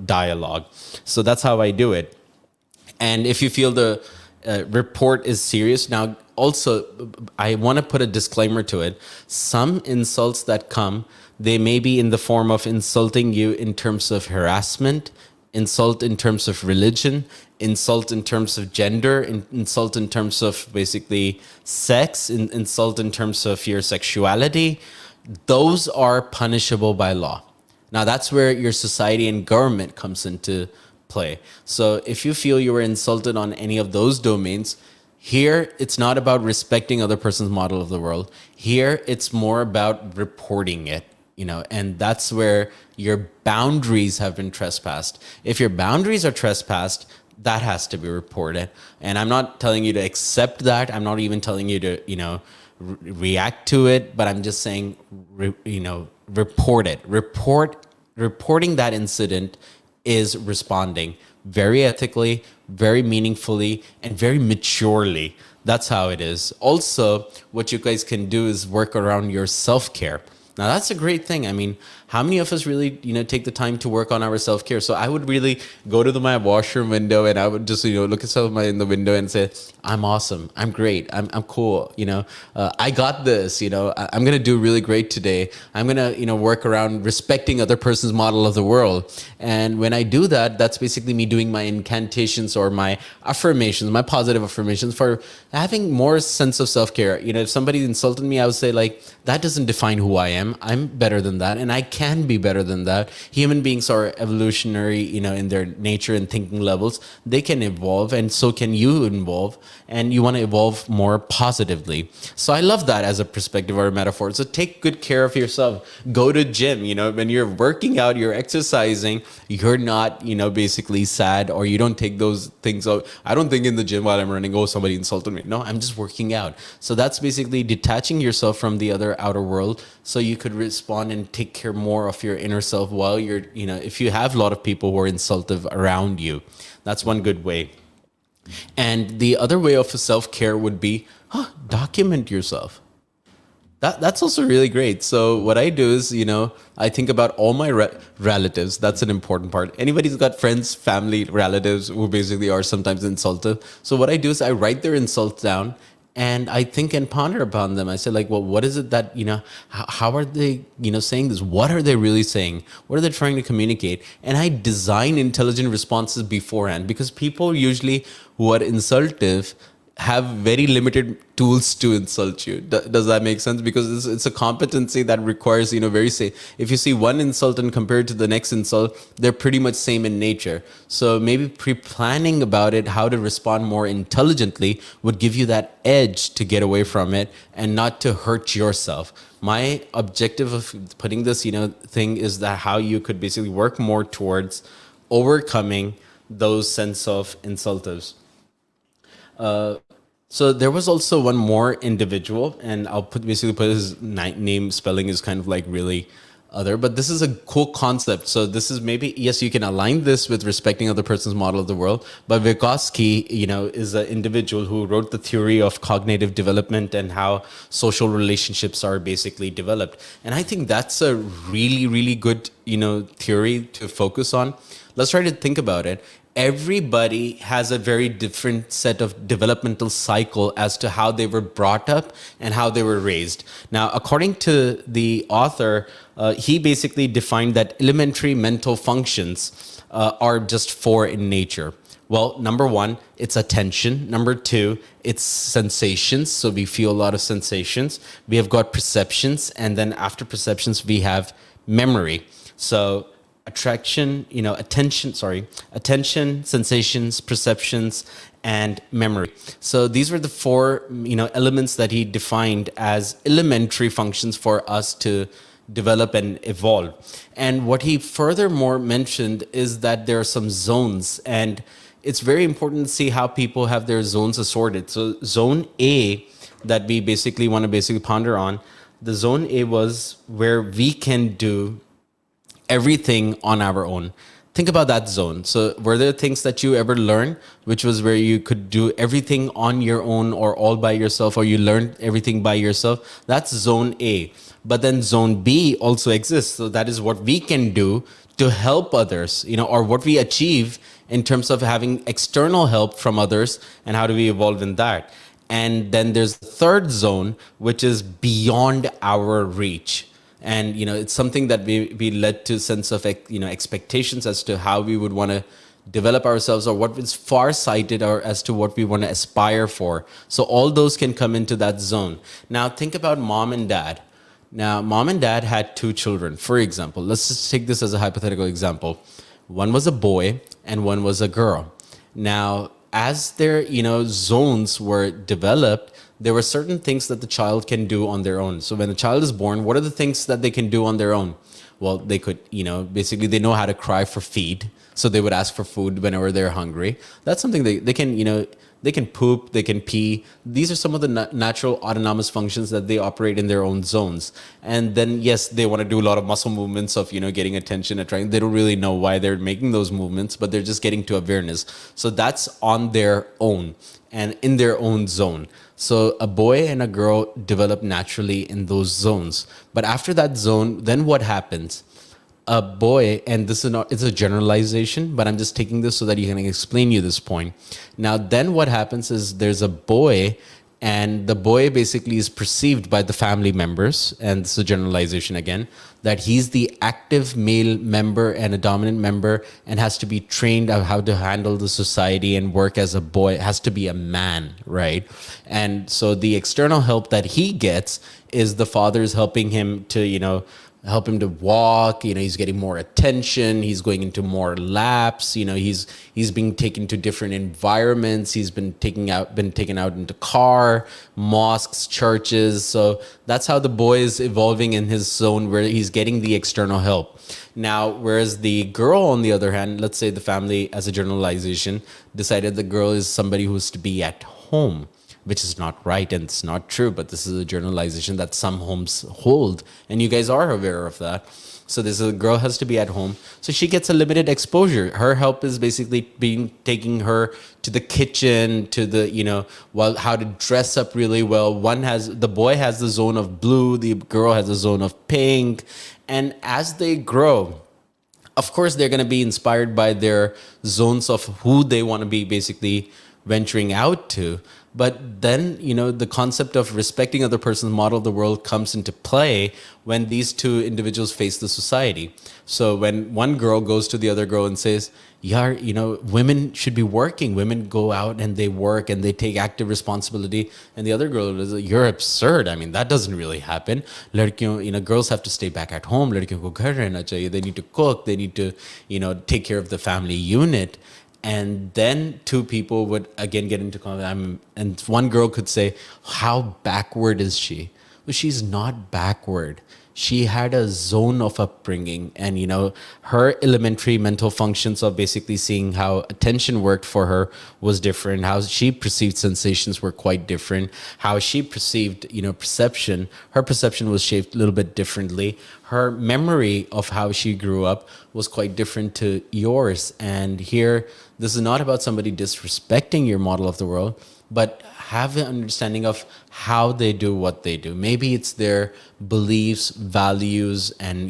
dialogue. So that's how I do it. And if you feel the report is serious, now also I want to put a disclaimer to it. Some insults that come, they may be in the form of insulting you in terms of harassment, insult in terms of religion, insult in terms of gender, insult in terms of basically sex, insult in terms of your sexuality. Those are punishable by law. Now that's where your society and government comes into play. So if you feel you were insulted on any of those domains, here it's not about respecting other person's model of the world. Here it's more about reporting it. And that's where your boundaries have been trespassed. If your boundaries are trespassed, that has to be reported. And I'm not telling you to accept that. I'm not even telling you to, react to it, but I'm just saying, report it. Reporting that incident is responding very ethically, very meaningfully, and very maturely. That's how it is. Also, what you guys can do is work around your self-care. Now, that's a great thing. I mean, how many of us really, take the time to work on our self-care? So I would really go to my washroom window and I would just, look at someone in the window and say, I'm awesome. I'm great. I'm cool. I got this, I'm going to do really great today. I'm going to, work around respecting other person's model of the world. And when I do that, that's basically me doing my incantations or my affirmations, my positive affirmations for having more sense of self-care. If somebody insulted me, I would say like, that doesn't define who I am. I'm better than that. And I can be better than that. Human beings are evolutionary, in their nature and thinking levels. They can evolve, and so can you evolve. And you want to evolve more positively. So I love that as a perspective or a metaphor. So take good care of yourself. Go to gym. When you're working out, you're exercising, you're not, basically sad, or you don't take those things out. I don't think in the gym while I'm running, oh, somebody insulted me. No, I'm just working out. So that's basically detaching yourself from the other outer world, so you could respond and take care more of your inner self while you're, if you have a lot of people who are insultive around you. That's one good way. And the other way of self-care would be document yourself. That's also really great. So what I do is, I think about all my relatives. That's an important part. Anybody who's got friends, family, relatives who basically are sometimes insultive. So what I do is I write their insults down and I think and ponder upon them. I say like, well, what is it that, how are they, saying this? What are they really saying? What are they trying to communicate? And I design intelligent responses beforehand, because people usually who are insultive have very limited tools to insult you. Does that make sense? Because it's a competency that requires, very safe. If you see one insult and compare it to the next insult, they're pretty much same in nature. So maybe pre-planning about it, how to respond more intelligently, would give you that edge to get away from it and not to hurt yourself. My objective of putting this, thing is that how you could basically work more towards overcoming those sense of insultives. So there was also one more individual, and I'll put his name spelling is kind of like really other, but this is a cool concept. So this is maybe, yes, you can align this with respecting other person's model of the world, but Vygotsky, is an individual who wrote the theory of cognitive development and how social relationships are basically developed. And I think that's a really, really good, theory to focus on. Let's try to think about it. Everybody has a very different set of developmental cycle as to how they were brought up and how they were raised. Now, according to the author, he basically defined that elementary mental functions are just four in nature. Well, number one, it's attention. Number two, it's sensations. So we feel a lot of sensations. We have got perceptions. And then after perceptions, we have memory. So attention, sensations, perceptions, and memory. So these were the four, elements that he defined as elementary functions for us to develop and evolve. And what he furthermore mentioned is that there are some zones, and it's very important to see how people have their zones assorted. So zone A that we basically want to ponder on, the zone A was where we can do everything on our own. Think about that zone. So were there things that you ever learned, which was where you could do everything on your own or all by yourself, or you learned everything by yourself? That's zone A. But then zone B also exists. So that is what we can do to help others, or what we achieve in terms of having external help from others, and how do we evolve in that? And then there's the third zone, which is beyond our reach. And, it's something that we led to a sense of, expectations as to how we would want to develop ourselves, or what is far-sighted, or as to what we want to aspire for. So all those can come into that zone. Now, think about mom and dad. Now, mom and dad had two children. For example, let's just take this as a hypothetical example. One was a boy and one was a girl. Now, as their, zones were developed, there were certain things that the child can do on their own. So when a child is born, what are the things that they can do on their own? well, they could, basically they know how to cry for feed. So they would ask for food whenever they're hungry. That's something they can, they can poop, they can pee. These are some of the natural autonomous functions that they operate in their own zones. And then, yes, they want to do a lot of muscle movements of, getting attention and trying. They don't really know why they're making those movements, but they're just getting to awareness. So that's on their own and in their own zone. So a boy and a girl develop naturally in those zones. But after that zone, then what happens? A boy, and this is not, it's a generalization, but I'm just taking this so that you can explain you this point. Now, then what happens is there's a boy, and the boy basically is perceived by the family members, and this is a generalization again, that he's the active male member and a dominant member and has to be trained on how to handle the society and work as a boy, has to be a man, right? And so the external help that he gets is the father's helping him to, help him to walk. He's getting more attention. He's going into more laps. He's being taken to different environments. He's been taken out into car, mosques, churches. So that's how the boy is evolving in his zone where he's getting the external help. Now, whereas the girl, on the other hand, let's say the family, as a generalization, decided the girl is somebody who's to be at home, which is not right and it's not true, but this is a generalization that some homes hold, and you guys are aware of that. So this is a girl has to be at home, so she gets a limited exposure. Her help is basically taking her to the kitchen, to the how to dress up really well. The boy has the zone of blue, the girl has the zone of pink, and as they grow, of course, they're going to be inspired by their zones of who they want to be basically venturing out to. But then, the concept of respecting other person's model of the world comes into play when these two individuals face the society. So when one girl goes to the other girl and says, yeah, women should be working. Women go out and they work and they take active responsibility. And the other girl is like, you're absurd. I mean, that doesn't really happen. Girls have to stay back at home. They need to cook. They need to, take care of the family unit. And then two people would again get into conflict. And one girl could say, how backward is she? Well, she's not backward. She had a zone of upbringing, and her elementary mental functions of basically seeing how attention worked for her was different. How she perceived sensations were quite different. How she perceived, perception, her perception was shaped a little bit differently. Her memory of how she grew up was quite different to yours. And here, this is not about somebody disrespecting your model of the world, but have an understanding of how they do what they do. Maybe it's their beliefs, values, and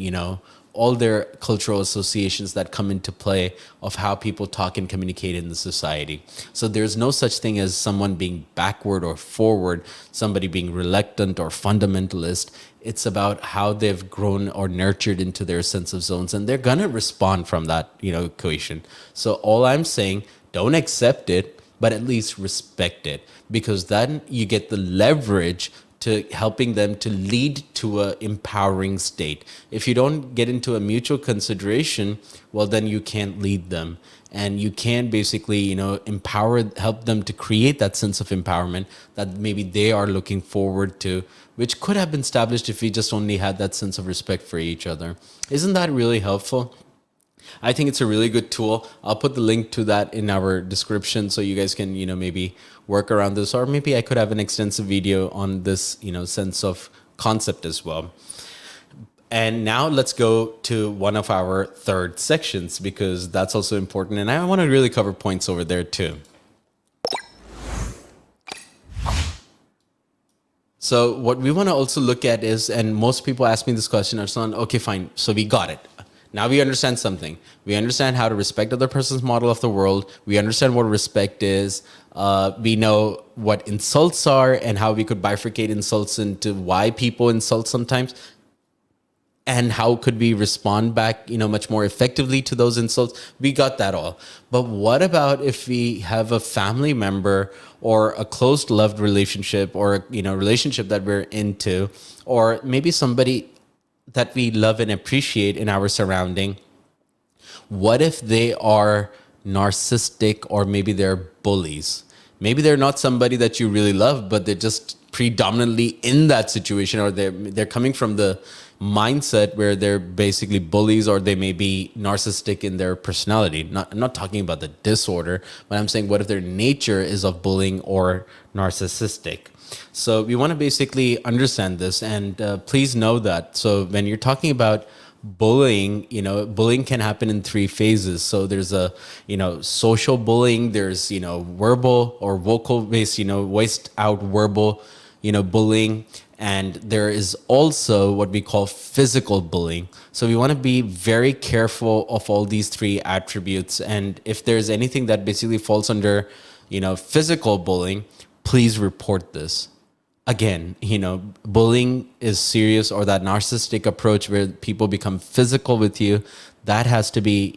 all their cultural associations that come into play of how people talk and communicate in the society. So there's no such thing as someone being backward or forward, somebody being reluctant or fundamentalist. It's about how they've grown or nurtured into their sense of zones, and they're gonna respond from that, equation. So all I'm saying, don't accept it, but at least respect it, because then you get the leverage to helping them to lead to a empowering state. If you don't get into a mutual consideration, well, then you can't lead them. And you can basically, help them to create that sense of empowerment that maybe they are looking forward to, which could have been established if we just only had that sense of respect for each other. Isn't that really helpful? I think it's a really good tool. I'll put the link to that in our description so you guys can, maybe work around this, or maybe I could have an extensive video on this, sense of concept as well. And now let's go to one of our third sections, because that's also important. And I want to really cover points over there too. So what we want to also look at is, and most people ask me this question, Arslan, okay, fine. So we got it. Now we understand something. We understand how to respect other person's model of the world. We understand what respect is. We know what insults are and how we could bifurcate insults into why people insult sometimes, and how could we respond back, much more effectively to those insults. We got that all. But what about if we have a family member or a close loved relationship, or relationship that we're into, or maybe somebody that we love and appreciate in our surrounding? What if they are narcissistic, or maybe they're bullies? Maybe they're not somebody that you really love, but they're just predominantly in that situation, or they're coming from the mindset where they're basically bullies or they may be narcissistic in their personality. I'm not talking about the disorder, but I'm saying what if their nature is of bullying or narcissistic. So we want to basically understand this, and please know that. So when you're talking about bullying, bullying can happen in three phases. So there's a, social bullying, there's, verbal or vocal based, voiced out verbal, bullying. And there is also what we call physical bullying. So we want to be very careful of all these three attributes. And if there's anything that basically falls under, physical bullying, please report this. Again, bullying is serious, or that narcissistic approach where people become physical with you, that has to be,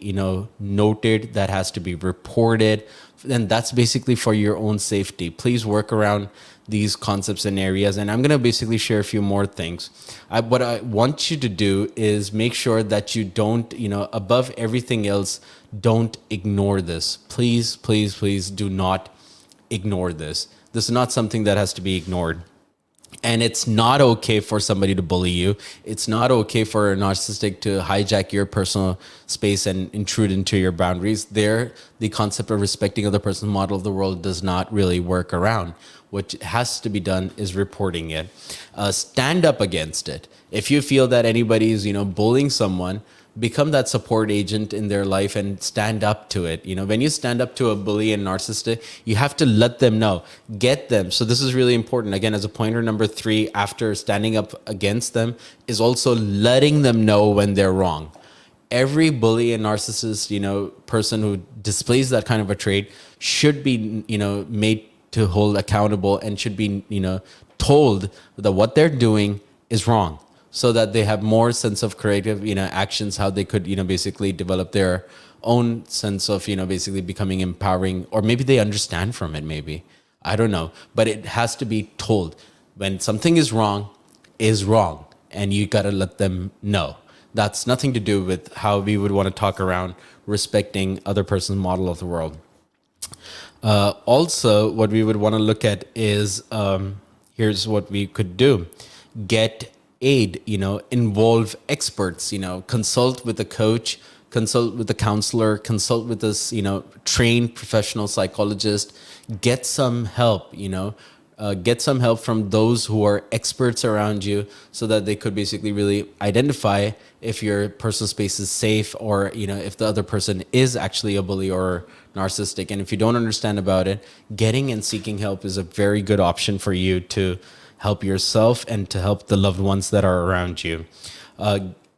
noted, that has to be reported. And that's basically for your own safety. Please work around these concepts and areas. And I'm going to basically share a few more things. What I want you to do is make sure that you don't, above everything else, don't ignore this. Please, please, please do not ignore this. This is not something that has to be ignored. And it's not okay for somebody to bully you. It's not okay for a narcissistic to hijack your personal space and intrude into your boundaries. There, the concept of respecting other person's model of the world does not really work around. What has to be done is reporting it. Stand up against it. If you feel that anybody is, bullying someone, become that support agent in their life and stand up to it. When you stand up to a bully and narcissist, you have to let them know, get them. So this is really important. Again, as a pointer number 3, after standing up against them, is also letting them know when they're wrong. Every bully and narcissist, person who displays that kind of a trait should be, made to hold accountable and should be, told that what they're doing is wrong, so that they have more sense of creative, actions, how they could, basically develop their own sense of, basically becoming empowering, or maybe they understand from it, maybe. I don't know. But it has to be told. When something is wrong, and you got to let them know. That's nothing to do with how we would want to talk around respecting other person's model of the world. Also, what we would want to look at is, here's what we could do. Get aid, involve experts, consult with a coach, consult with a counselor, consult with this, trained professional psychologist, get some help, get some help from those who are experts around you, so that they could basically really identify if your personal space is safe, or, if the other person is actually a bully or narcissistic. And if you don't understand about it, getting and seeking help is a very good option for you to help yourself and to help the loved ones that are around you.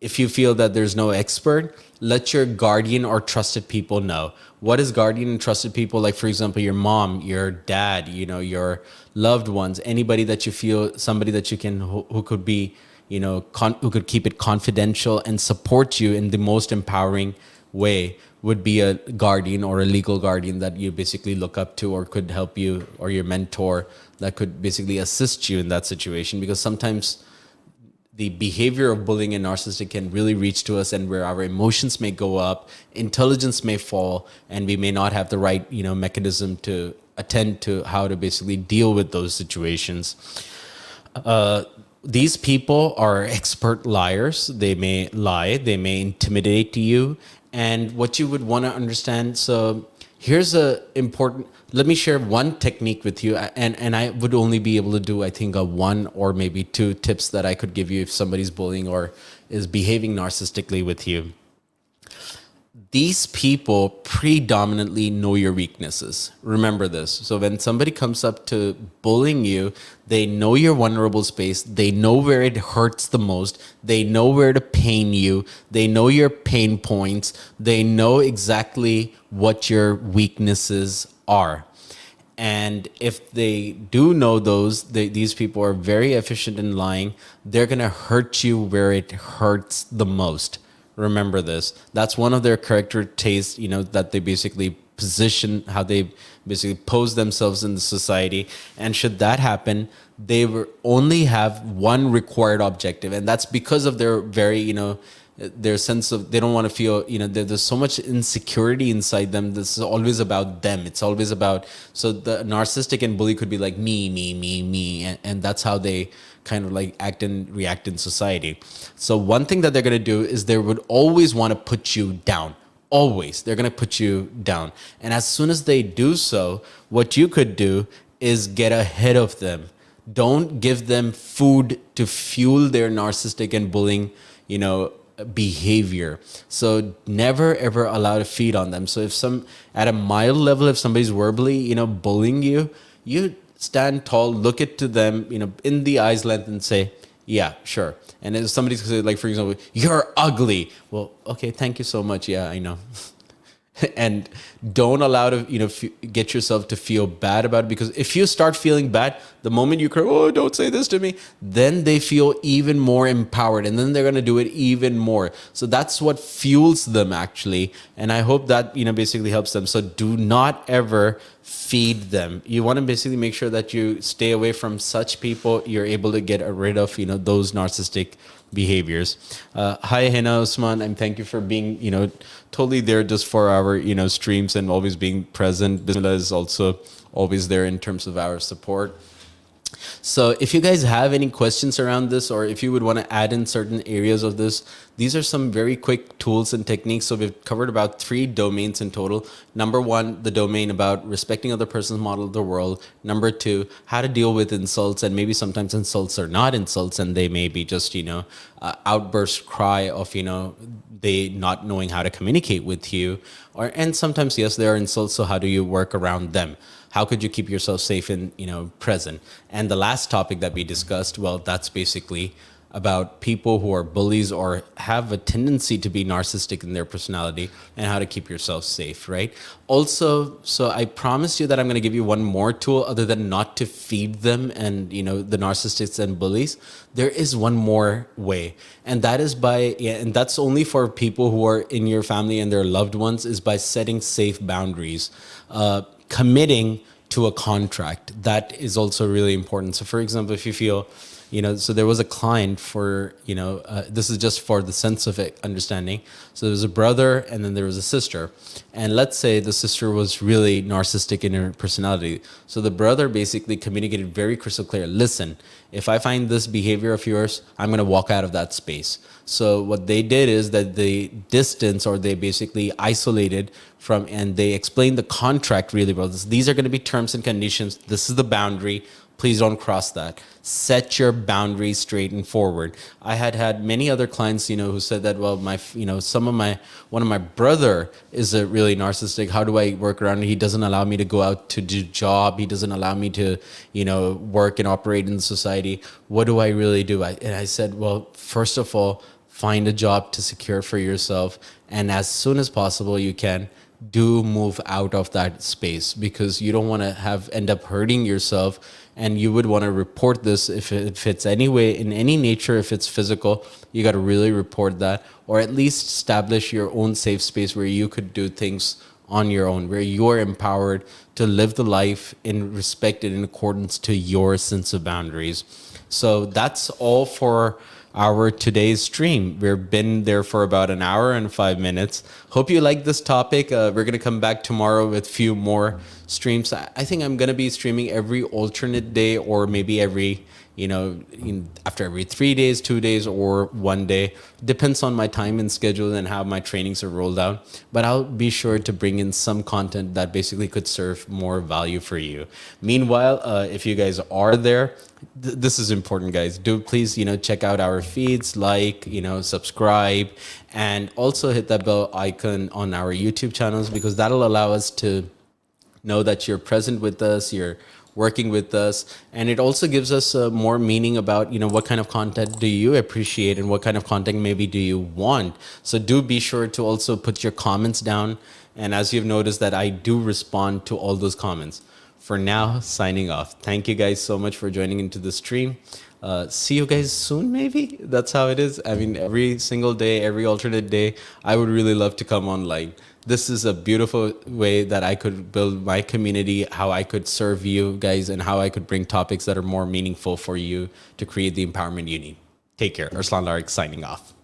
If you feel that there's no expert, let your guardian or trusted people know. What is guardian and trusted people? Like, for example, your mom, your dad, your loved ones, anybody that you feel, somebody that you can, who could be, who could keep it confidential and support you in the most empowering way, would be a guardian or a legal guardian that you basically look up to, or could help you, or your mentor that could basically assist you in that situation. Because sometimes the behavior of bullying and narcissistic can really reach to us, and where our emotions may go up, intelligence may fall, and we may not have the right, mechanism to attend to how to basically deal with those situations. These people are expert liars. They may lie, they may intimidate you. And what you would want to understand, so here's let me share one technique with you, and I would only be able to do, I think, 1 or maybe 2 tips that I could give you if somebody's bullying or is behaving narcissistically with you. These people predominantly know your weaknesses. Remember this. So when somebody comes up to bullying you, they know your vulnerable space. They know where it hurts the most. They know where to pain you. They know your pain points. They know exactly what your weaknesses are. And if they do know these people are very efficient in lying. They're going to hurt you where it hurts the most. Remember this. That's one of their character tastes, that they basically position, how they basically pose themselves in the society. And should that happen, they will only have one required objective. And that's because of their very, their sense of, they don't want to feel, there's so much insecurity inside them. This is always about them. It's always about, so the narcissistic and bully could be like me. And that's how they kind of like act and react in society. So one thing that they're going to do is they would always want to put you down. Always. They're going to put you down. And as soon as they do so, what you could do is get ahead of them. Don't give them food to fuel their narcissistic and bullying, behavior. So never ever allow to feed on them. So if at a mild level, if somebody's verbally, bullying you, you stand tall, look it to them, in the eyes length and say, yeah, sure. And if somebody's say, like, for example, you're ugly. Well, okay, thank you so much. Yeah, I know. And don't allow to get yourself to feel bad about it, because if you start feeling bad the moment you cry, oh, don't say this to me, then they feel even more empowered, and then they're going to do it even more. So that's what fuels them, actually. And I hope that basically helps them. So do not ever feed them. You want to basically make sure that you stay away from such people. You're able to get rid of those narcissistic behaviors. Hi, Hena Usman, and thank you for being totally there just for our streams and always being present. Bismillah is also always there in terms of our support. So if you guys have any questions around this, or if you would want to add in certain areas of this, these are some very quick tools and techniques. So we've covered about 3 domains in total. Number 1, the domain about respecting other person's model of the world. Number 2, how to deal with insults, and maybe sometimes insults are not insults and they may be just, outburst cry of, they not knowing how to communicate with you. And sometimes, yes, there are insults. So how do you work around them? How could you keep yourself safe and present? And the last topic that we discussed, well, that's basically about people who are bullies or have a tendency to be narcissistic in their personality, and how to keep yourself safe, right? Also, so I promised you that I'm going to give you one more tool other than not to feed them and the narcissists and bullies. There is one more way, and that is and that's only for people who are in your family and their loved ones, is by setting safe boundaries. Committing to a contract, that is also really important. So for example, if you feel, so there was a client for, this is just for the sense of it, understanding. So there was a brother and then there was a sister. And let's say the sister was really narcissistic in her personality. So the brother basically communicated very crystal clear, listen, if I find this behavior of yours, I'm going to walk out of that space. So what they did is that they distance, or they basically isolated from, and they explained the contract really well. These are going to be terms and conditions. This is the boundary. Please don't cross that. Set your boundaries straight and forward. I had many other clients, who said that, well, one of my brother is a really narcissistic. How do I work around it? He doesn't allow me to go out to do job. He doesn't allow me to, work and operate in society. What do I really do? And I said, well, first of all, find a job to secure for yourself. And as soon as possible, you can move out of that space, because you don't want to end up hurting yourself. And you would want to report this if it's any way, in any nature. If it's physical, you got to really report that, or at least establish your own safe space where you could do things on your own, where you're empowered to live the life in respect and in accordance to your sense of boundaries. So that's all for our today's stream. We've been there for about an hour and 5 minutes. Hope you like this topic. We're going to come back tomorrow with a few more streams. I think I'm going to be streaming every alternate day, or maybe every, after every 3 days, 2 days, or 1 day. Depends on my time and schedule and how my trainings are rolled out. But I'll be sure to bring in some content that basically could serve more value for you. Meanwhile, if you guys are there, this is important, guys. Do please, check out our feeds, subscribe, and also hit that bell icon on our YouTube channels, because that'll allow us to know that you're present with us, you're working with us, and it also gives us more meaning about what kind of content do you appreciate and what kind of content maybe do you want. So do be sure to also put your comments down, and as you've noticed that I do respond to all those comments. For now, signing off. Thank you guys so much for joining into the stream. See you guys soon, maybe? That's how it is. I mean, every single day, every alternate day, I would really love to come online. This is a beautiful way that I could build my community, how I could serve you guys, and how I could bring topics that are more meaningful for you to create the empowerment you need. Take care. Arslan Larik signing off.